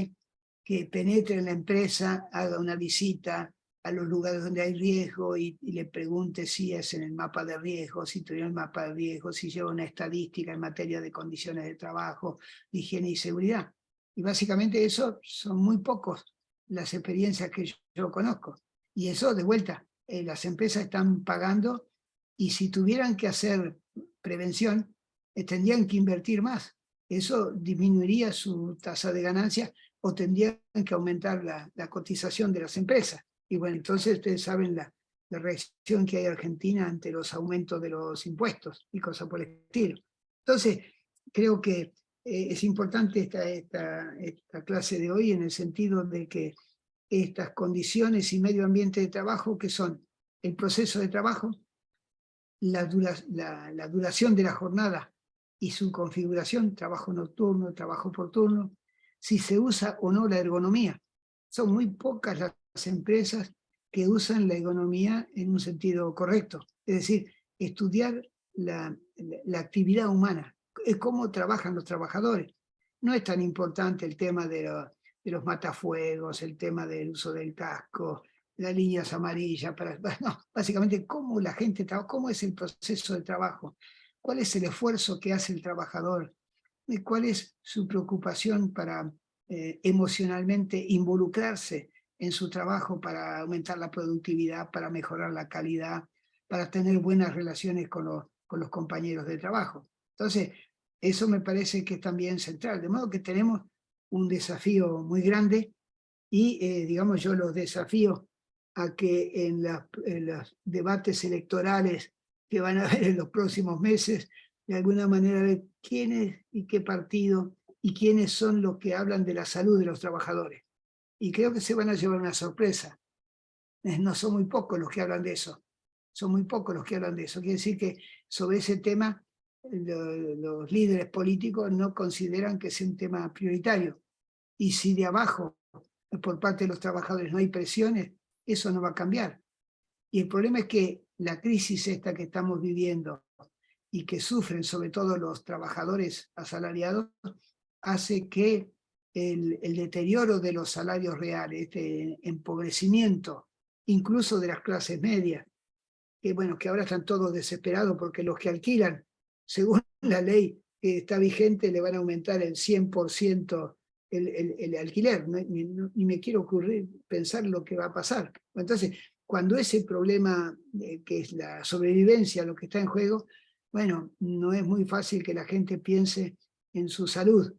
que penetre en la empresa, haga una visita a los lugares donde hay riesgo y le pregunte si es en el mapa de riesgo, si tiene el mapa de riesgo, si lleva una estadística en materia de condiciones de trabajo, de higiene y seguridad. Y básicamente eso son muy pocos las experiencias que yo conozco. Y eso, de vuelta, las empresas están pagando y si tuvieran que hacer prevención, tendrían que invertir más. Eso disminuiría su tasa de ganancia o tendrían que aumentar la cotización de las empresas. Y bueno, entonces ustedes saben la reacción que hay en Argentina ante los aumentos de los impuestos y cosas por el estilo. Entonces, creo que es importante esta clase de hoy en el sentido de que estas condiciones y medio ambiente de trabajo, que son el proceso de trabajo, la duración de la jornada y su configuración, trabajo nocturno, trabajo por turno, si se usa o no la ergonomía. Son muy pocas las empresas que usan la ergonomía en un sentido correcto. Es decir, estudiar la actividad humana, cómo trabajan los trabajadores. No es tan importante el tema de los matafuegos, el tema del uso del casco, las líneas amarillas, no, básicamente cómo la gente trabaja, cómo es el proceso de trabajo, cuál es el esfuerzo que hace el trabajador, cuál es su preocupación para emocionalmente involucrarse en su trabajo para aumentar la productividad, para mejorar la calidad, para tener buenas relaciones con los compañeros de trabajo. Entonces, eso me parece que es también central, de modo que tenemos un desafío muy grande y, digamos, yo los desafío a que en los debates electorales que van a haber en los próximos meses, de alguna manera ver quién es y qué partido y quiénes son los que hablan de la salud de los trabajadores. Y creo que se van a llevar una sorpresa. No son muy pocos los que hablan de eso. Son muy pocos los que hablan de eso. Quiere decir que sobre ese tema los líderes políticos no consideran que sea un tema prioritario. Y si de abajo, por parte de los trabajadores, no hay presiones, eso no va a cambiar. Y el problema es que la crisis esta que estamos viviendo y que sufren sobre todo los trabajadores asalariados, hace que el deterioro de los salarios reales, este empobrecimiento, incluso de las clases medias, que bueno, que ahora están todos desesperados porque los que alquilan, según la ley que está vigente, le van a aumentar el 100% el alquiler. Ni me quiero ocurrir pensar lo que va a pasar. Entonces, cuando ese problema, que es la sobrevivencia, lo que está en juego, bueno, no es muy fácil que la gente piense en su salud,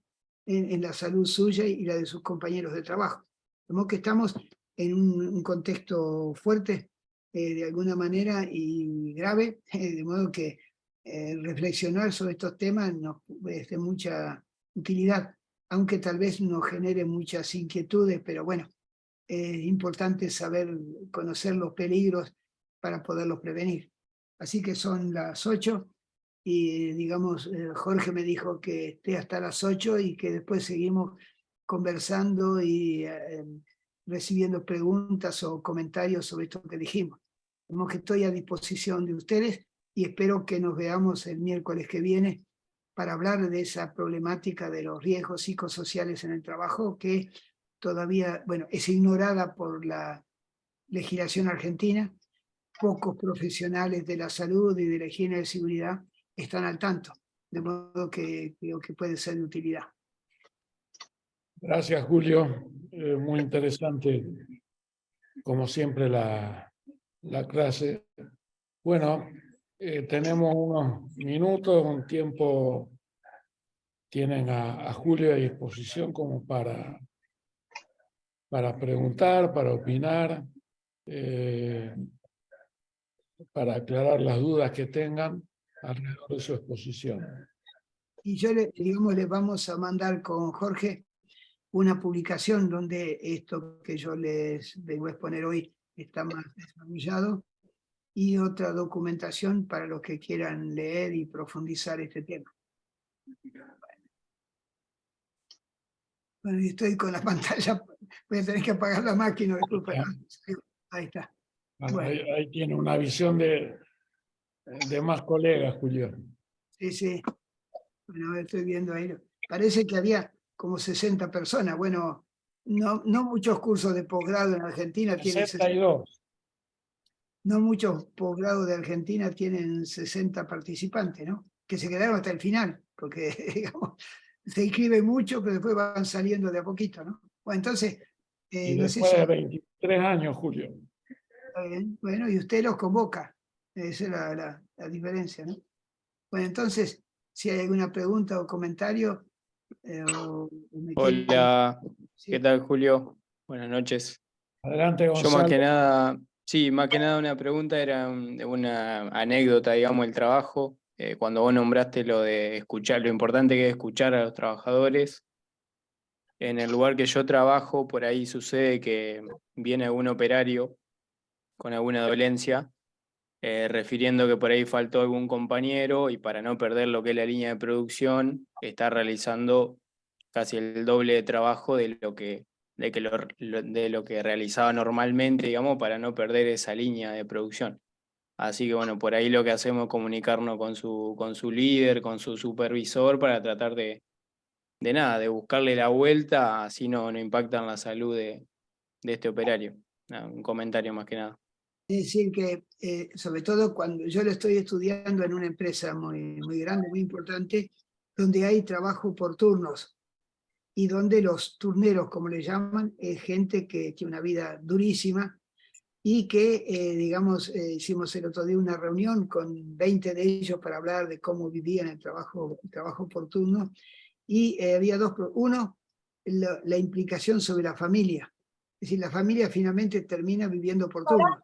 en la salud suya y la de sus compañeros de trabajo. De modo que estamos en un contexto fuerte, de alguna manera, y grave, de modo que reflexionar sobre estos temas nos es de mucha utilidad, aunque tal vez nos genere muchas inquietudes, pero bueno, es importante saber conocer los peligros para poderlos prevenir. Así que son las 8 y digamos, Jorge me dijo que esté hasta las 8 y que después seguimos conversando y recibiendo preguntas o comentarios sobre esto que dijimos. Como que estoy a disposición de ustedes y espero que nos veamos el miércoles que viene para hablar de esa problemática de los riesgos psicosociales en el trabajo que todavía, bueno, es ignorada por la legislación argentina. Pocos profesionales de la salud y de la higiene de seguridad están al tanto, de modo que creo que puede ser de utilidad. Gracias, Julio. Muy interesante, como siempre, la clase. Bueno, tenemos unos minutos, un tiempo tienen a Julio a disposición como para preguntar, para opinar, para aclarar las dudas que tengan alrededor de su exposición. Y yo, digamos, les vamos a mandar con Jorge una publicación donde esto que yo les vengo a exponer hoy está más desarrollado. y otra documentación para los que quieran leer y profundizar este tema. Bueno, y estoy con la pantalla, voy a tener que apagar la máquina, disculpen. Ahí está. Bueno, Bueno. ahí tiene una visión de más colegas, Julio. Sí, sí. Bueno, a ver, estoy viendo ahí. Parece que había como 60 personas. Bueno, no muchos cursos de posgrado en Argentina tienen 62. no muchos posgrados de Argentina tienen 60 participantes, ¿no? Que se quedaron hasta el final, porque digamos, se inscribe mucho, pero después van saliendo de a poquito, ¿no? Bueno, entonces, Y no sé después si... de 23 años, Julio. Está bien. Bueno, y usted los convoca. Esa es la diferencia, ¿no? Bueno, entonces, si hay alguna pregunta o comentario, o me quieren... Hola, ¿qué Sí. tal, Julio? Buenas noches. Adelante, Yo más que Gonzalo. nada, sí, más que nada una pregunta era una anécdota, digamos, del trabajo. Cuando vos nombraste lo de escuchar, lo importante que es escuchar a los trabajadores. En el lugar que yo trabajo, por ahí sucede que viene algún operario con alguna dolencia, refiriendo que por ahí faltó algún compañero y para no perder lo que es la línea de producción, está realizando casi el doble de trabajo de lo que realizaba normalmente, digamos, para no perder esa línea de producción. Así que bueno, por ahí lo que hacemos es comunicarnos con su líder, con su supervisor, para tratar de nada, de buscarle la vuelta, así no impactan la salud de este operario. Nada, un comentario más que nada. Es decir, que sobre todo cuando yo lo estoy estudiando en una empresa muy grande, muy importante, donde hay trabajo por turnos y donde los turneros, como le llaman, es gente que tiene una vida durísima y que, digamos, hicimos el otro día una reunión con 20 de ellos para hablar de cómo vivían el trabajo por turno, y había dos. Uno, la implicación sobre la familia. Es decir, la familia finalmente termina viviendo por turno.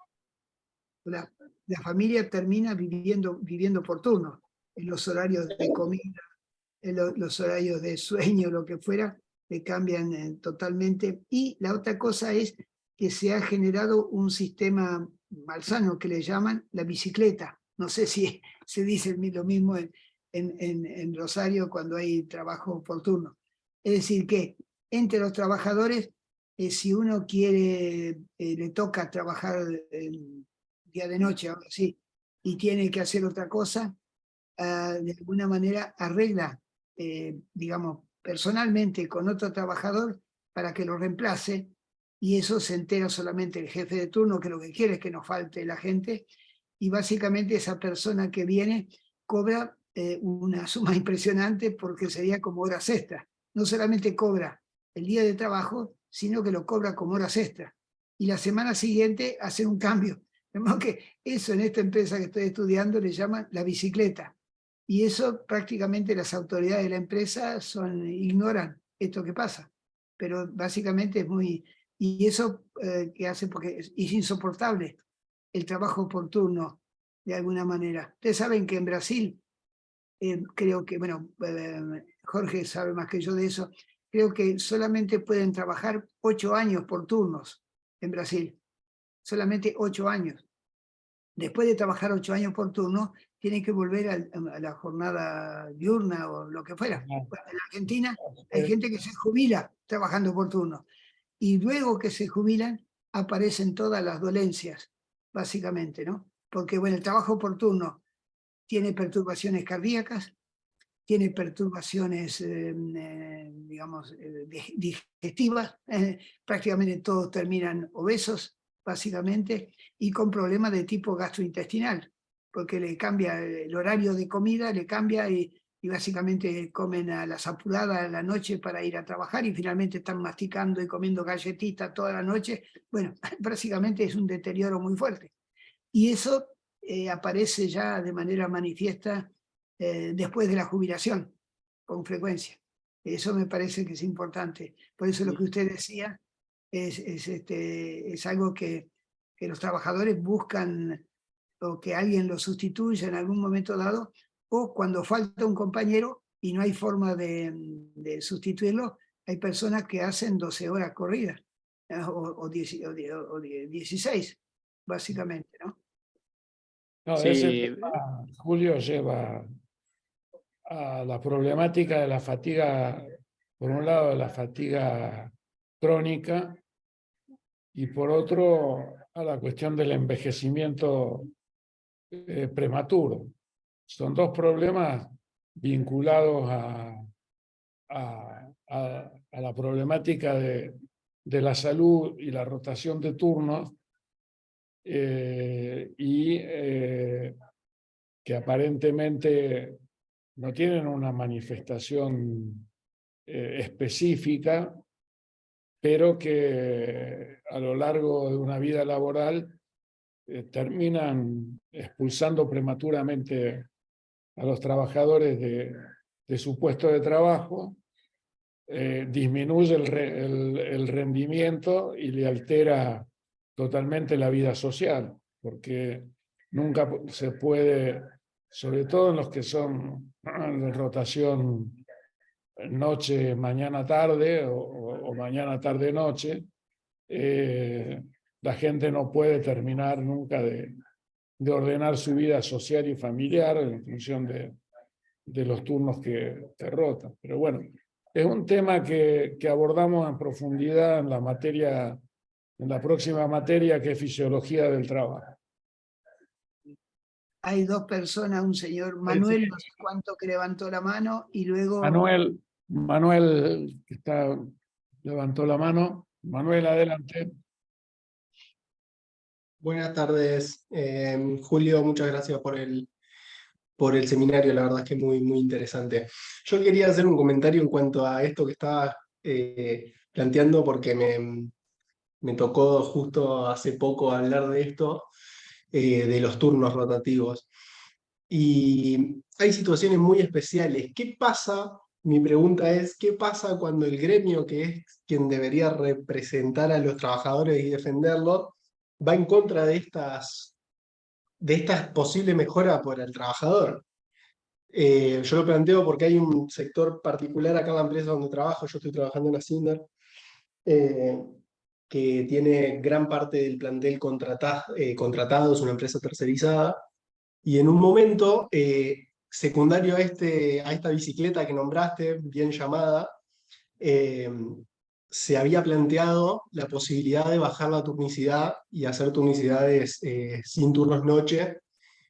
La familia termina viviendo por turno, en los horarios de comida, en los horarios de sueño, lo que fuera, le cambian totalmente. Y la otra cosa es que se ha generado un sistema malsano que le llaman la bicicleta. No sé si se dice lo mismo en Rosario cuando hay trabajo por turno. Es decir, que entre los trabajadores, si uno quiere, le toca trabajar día de noche, ahora sí, y tiene que hacer otra cosa, de alguna manera arregla, digamos, personalmente con otro trabajador para que lo reemplace, y eso se entera solamente el jefe de turno, que lo que quiere es que no falte la gente, y básicamente esa persona que viene cobra una suma impresionante porque sería como horas extras. No solamente cobra el día de trabajo, sino que lo cobra como horas extras. Y la semana siguiente hace un cambio. De modo que eso en esta empresa que estoy estudiando le llaman la bicicleta. Y eso prácticamente las autoridades de la empresa ignoran esto que pasa. Pero básicamente es muy... Y eso que hace, porque es insoportable el trabajo por turno, de alguna manera. Ustedes saben que en Brasil, creo que, bueno, Jorge sabe más que yo de eso, creo que solamente pueden trabajar 8 años por turnos en Brasil. Solamente 8 años. Después de trabajar 8 años por turno, tienen que volver a la jornada diurna o lo que fuera. Bueno, en Argentina hay gente que se jubila trabajando por turno. Y luego que se jubilan, aparecen todas las dolencias, básicamente, ¿no? Porque, bueno, el trabajo por turno tiene perturbaciones cardíacas, tiene perturbaciones, digamos, digestivas, prácticamente todos terminan obesos, básicamente, y con problemas de tipo gastrointestinal, porque le cambia el horario de comida, le cambia y básicamente comen a las apuradas a la noche para ir a trabajar y finalmente están masticando y comiendo galletitas toda la noche. Bueno, básicamente es un deterioro muy fuerte. Y eso aparece ya de manera manifiesta después de la jubilación, con frecuencia. Eso me parece que es importante. Por eso lo que usted decía es algo que los trabajadores buscan, o que alguien lo sustituya en algún momento dado, o cuando falta un compañero y no hay forma de sustituirlo, hay personas que hacen 12 horas corridas, o 16, básicamente, ¿no? No, ese Sí, tema, Julio, lleva a la problemática de la fatiga, por un lado, de la fatiga crónica y por otro, a la cuestión del envejecimiento prematuro. Son dos problemas vinculados a la problemática de la salud y la rotación de turnos que aparentemente no tienen una manifestación específica, pero que a lo largo de una vida laboral terminan expulsando prematuramente a los trabajadores de su puesto de trabajo, disminuye el rendimiento y le altera totalmente la vida social, porque nunca se puede, sobre todo en los que son de rotación noche, mañana, tarde o mañana, tarde, noche, la gente no puede terminar nunca de ordenar su vida social y familiar en función de los turnos que rotan. Pero bueno, es un tema que abordamos en profundidad en la materia, en la próxima materia, que es Fisiología del Trabajo. Hay dos personas, un señor Manuel, no sé cuánto, que levantó la mano, y luego Manuel que levantó la mano. Manuel, adelante. Buenas tardes, Julio, muchas gracias por el seminario, la verdad es que muy, muy interesante. Yo quería hacer un comentario en cuanto a esto que estaba planteando, porque me tocó justo hace poco hablar de esto, de los turnos rotativos. Y hay situaciones muy especiales. ¿Qué pasa? Mi pregunta es, ¿qué pasa cuando el gremio, que es quien debería representar a los trabajadores y defenderlos, va en contra de estas posibles mejoras para el trabajador? Yo lo planteo porque hay un sector particular acá en la empresa donde trabajo, yo estoy trabajando en Ascinder, que tiene gran parte del plantel contratado, es una empresa tercerizada, y en un momento, secundario a esta bicicleta que nombraste, bien llamada, se había planteado la posibilidad de bajar la turnicidad y hacer turnicidades sin turnos noche,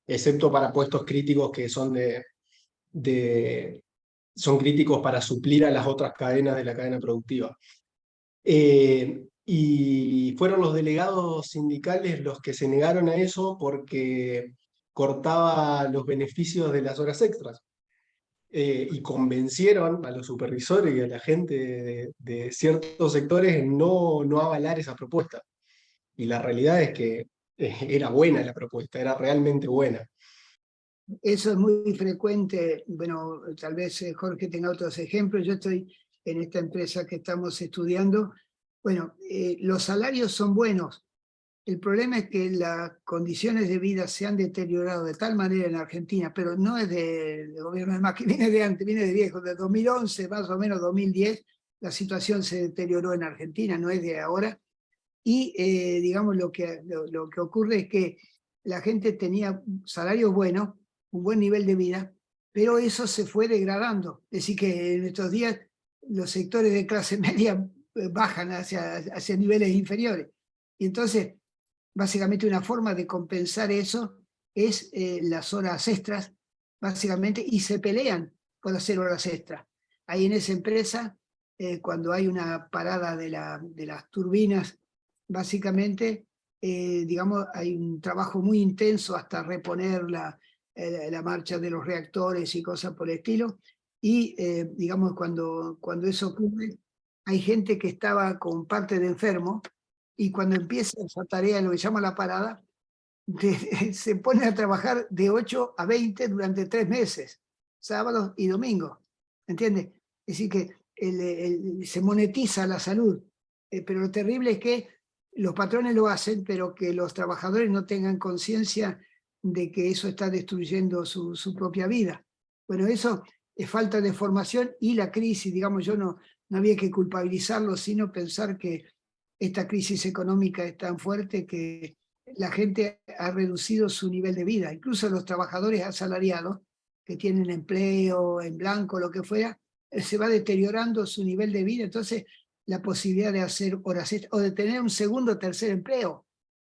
excepto para puestos críticos que son críticos para suplir a las otras cadenas de la cadena productiva. Y fueron los delegados sindicales los que se negaron a eso porque cortaba los beneficios de las horas extras. Y convencieron a los supervisores y a la gente de ciertos sectores en no avalar esa propuesta. Y la realidad es que era buena la propuesta, era realmente buena. eso es muy frecuente. Bueno, tal vez Jorge tenga otros ejemplos. Yo estoy en esta empresa que estamos estudiando. Bueno, los salarios son buenos. El problema es que las condiciones de vida se han deteriorado de tal manera en Argentina, pero no es del gobierno, es más que viene de antes, viene de viejo, de 2011, más o menos 2010, la situación se deterioró en Argentina, no es de ahora. Y digamos, lo que ocurre es que la gente tenía salarios buenos, un buen nivel de vida, pero eso se fue degradando. Es decir, que en estos días los sectores de clase media bajan hacia niveles inferiores. Y entonces, básicamente una forma de compensar eso es las horas extras, básicamente, y se pelean por hacer horas extras. Ahí en esa empresa, cuando hay una parada de las turbinas, básicamente, digamos, hay un trabajo muy intenso hasta reponer la marcha de los reactores y cosas por el estilo, y digamos, cuando eso ocurre, hay gente que estaba con parte de enfermo, y cuando empieza esa tarea, lo que llama la parada, se pone a trabajar de 8 a 20 durante 3 meses, sábados y domingos, ¿entiendes? Es decir, que se monetiza la salud, pero lo terrible es que los patrones lo hacen, pero que los trabajadores no tengan conciencia de que eso está destruyendo su propia vida. Bueno, eso es falta de formación y la crisis, digamos, yo no había que culpabilizarlo, sino pensar que esta crisis económica es tan fuerte que la gente ha reducido su nivel de vida. Incluso los trabajadores asalariados que tienen empleo en blanco, lo que fuera, se va deteriorando su nivel de vida. Entonces, la posibilidad de hacer horas extras o de tener un segundo o tercer empleo.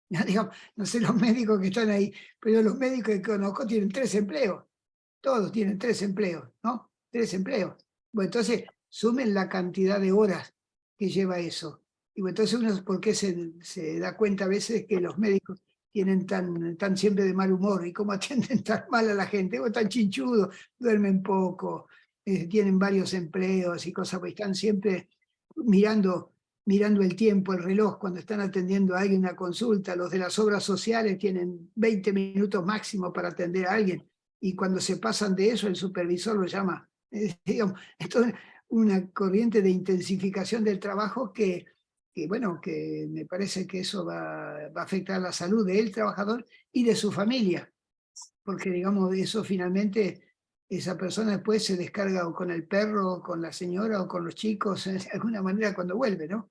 Ya, digamos, no sé los médicos que están ahí, pero los médicos que conozco tienen 3 empleos. Todos tienen 3 empleos, ¿no? 3 empleos. Bueno, entonces, sumen la cantidad de horas que lleva eso. Y bueno, entonces uno, ¿por qué se da cuenta a veces que los médicos tienen tan siempre de mal humor y cómo atienden tan mal a la gente? O tan chinchudos, duermen poco, tienen varios empleos y cosas, pues están siempre mirando el tiempo, el reloj, cuando están atendiendo a alguien una consulta. Los de las obras sociales tienen 20 minutos máximo para atender a alguien, y cuando se pasan de eso, el supervisor lo llama. Digamos, esto es una corriente de intensificación del trabajo que bueno, que me parece que eso va a afectar la salud del trabajador y de su familia, porque digamos, eso finalmente, esa persona después se descarga o con el perro, o con la señora, o con los chicos, de alguna manera cuando vuelve, ¿no?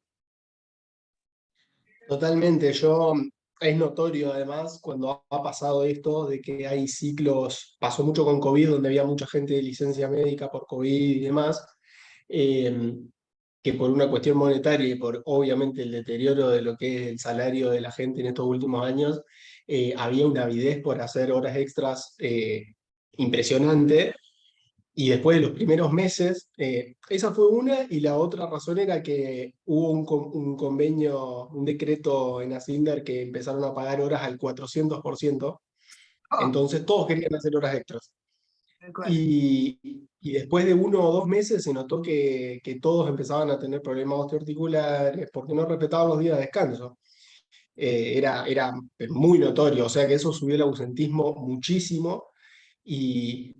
Totalmente, es notorio además cuando ha pasado esto de que hay ciclos, pasó mucho con COVID, donde había mucha gente de licencia médica por COVID y demás, eh, que por una cuestión monetaria y por obviamente el deterioro de lo que es el salario de la gente en estos últimos años, había una avidez por hacer horas extras impresionante. Y después de los primeros meses, esa fue una, y la otra razón era que hubo un convenio, un decreto en Hacienda que empezaron a pagar horas al 400%, Oh, entonces todos querían hacer horas extras. tal cual. Y después de 1 o 2 meses se notó que todos empezaban a tener problemas osteoarticulares porque no respetaban los días de descanso. Era muy notorio, o sea que eso subió el ausentismo muchísimo, y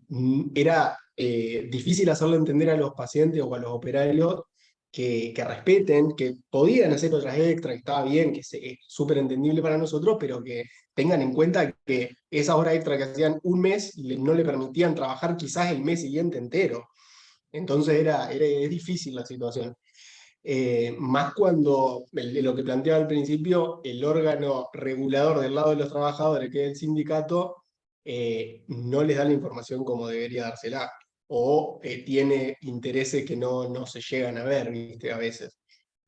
era difícil hacerle entender a los pacientes o a los operarios que respeten, que podían hacer otras extras, que estaba bien, que es súper entendible para nosotros, pero que tengan en cuenta que esas horas extras que hacían un mes no le permitían trabajar quizás el mes siguiente entero. Entonces es difícil la situación. Más cuando, lo que planteaba al principio, el órgano regulador del lado de los trabajadores, que es el sindicato, no les da la información como debería dársela, o tiene intereses que no se llegan a ver, ¿viste? A veces.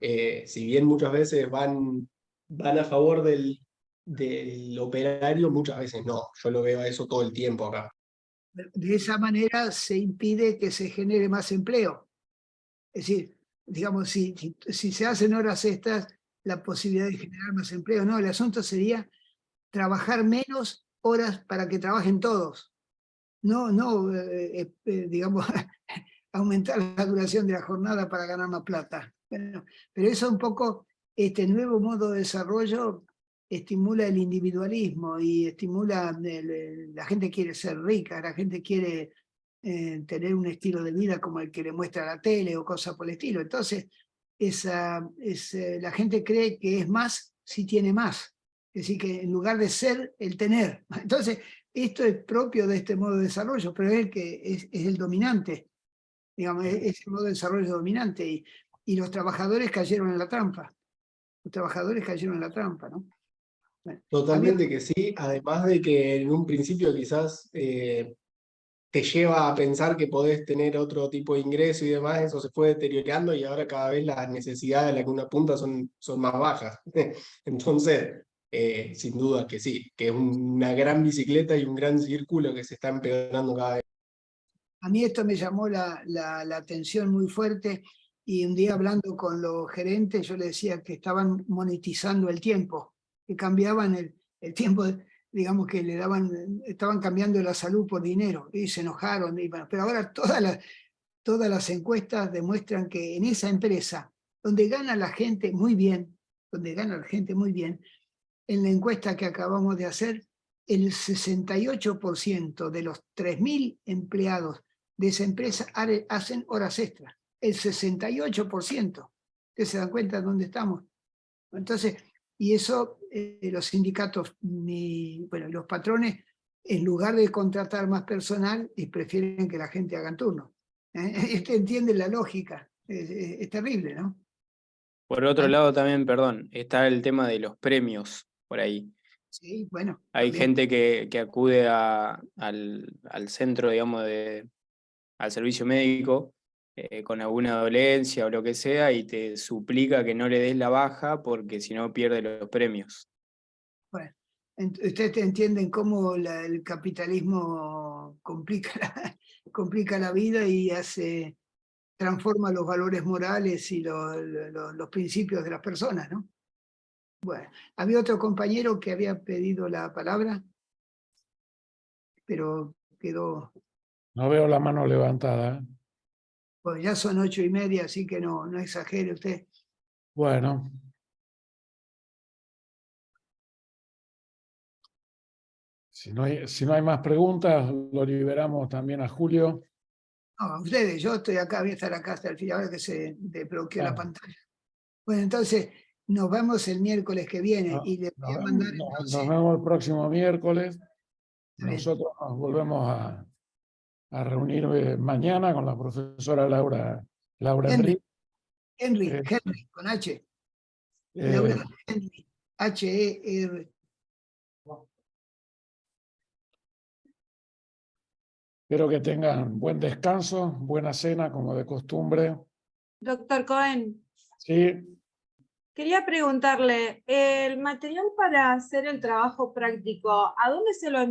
Si bien muchas veces van a favor del operario, muchas veces no. Yo lo veo a eso todo el tiempo acá. De esa manera se impide que se genere más empleo. Es decir, digamos, si se hacen horas extras, la posibilidad de generar más empleo. No, el asunto sería trabajar menos horas para que trabajen todos. No, digamos, aumentar la duración de la jornada para ganar más plata. Bueno, pero eso un poco, este nuevo modo de desarrollo estimula el individualismo y estimula, la gente quiere ser rica, la gente quiere tener un estilo de vida como el que le muestra la tele o cosas por el estilo. Entonces, la gente cree que es más si tiene más. Es decir, que en lugar de ser, el tener. Entonces, esto es propio de este modo de desarrollo, pero es el que es el dominante, digamos, es el modo de desarrollo dominante, y los trabajadores cayeron en la trampa. Los trabajadores cayeron en la trampa, ¿no? Bueno, Totalmente que sí, además de que en un principio quizás te lleva a pensar que podés tener otro tipo de ingreso y demás, eso se fue deteriorando y ahora cada vez las necesidades a las que uno apunta son más bajas. Entonces, sin duda que sí, que es una gran bicicleta y un gran círculo que se está empeorando cada vez. a mí esto me llamó la atención muy fuerte, y un día hablando con los gerentes yo les decía que estaban monetizando el tiempo, que cambiaban el tiempo, digamos que estaban cambiando la salud por dinero, y se enojaron, bueno, pero ahora todas las encuestas demuestran que en esa empresa, donde gana la gente muy bien, en la encuesta que acabamos de hacer, el 68% de los 3.000 empleados de esa empresa hacen horas extras. El 68%. ¿Ustedes se dan cuenta de dónde estamos? Entonces, y eso, los sindicatos, bueno, los patrones, en lugar de contratar más personal, prefieren que la gente haga turno. Entiende la lógica. Es terrible, ¿no? Por otro lado también, perdón, está el tema de los premios por ahí. Sí, bueno. Hay también. gente que acude al centro, digamos, al servicio médico con alguna dolencia o lo que sea y te suplica que no le des la baja porque si no pierde los premios. Bueno, ustedes entienden cómo el capitalismo complica complica la vida y transforma los valores morales y los principios de las personas, ¿no? Bueno, había otro compañero que había pedido la palabra, pero quedó, No veo la mano levantada. pues ya son 8:30, así que no exagere usted. Bueno. Si no hay más preguntas, lo liberamos también a Julio. No, ustedes, yo estoy acá, voy a estar acá hasta el final, ahora que se desbloqueó la Bueno, pantalla. Bueno, entonces nos vemos el miércoles que viene y le voy a mandar nos entonces. vemos el próximo miércoles. Está bien. Nosotros nos volvemos a reunir mañana con la profesora Laura Henry, Enrique. Henry, Eh, Henry, con H. eh, Laura Henry, H-E-R. Espero que tengan buen descanso, buena cena como de costumbre. Doctor Cohen, Sí. quería preguntarle, el material para hacer el trabajo práctico, ¿a dónde se lo envió?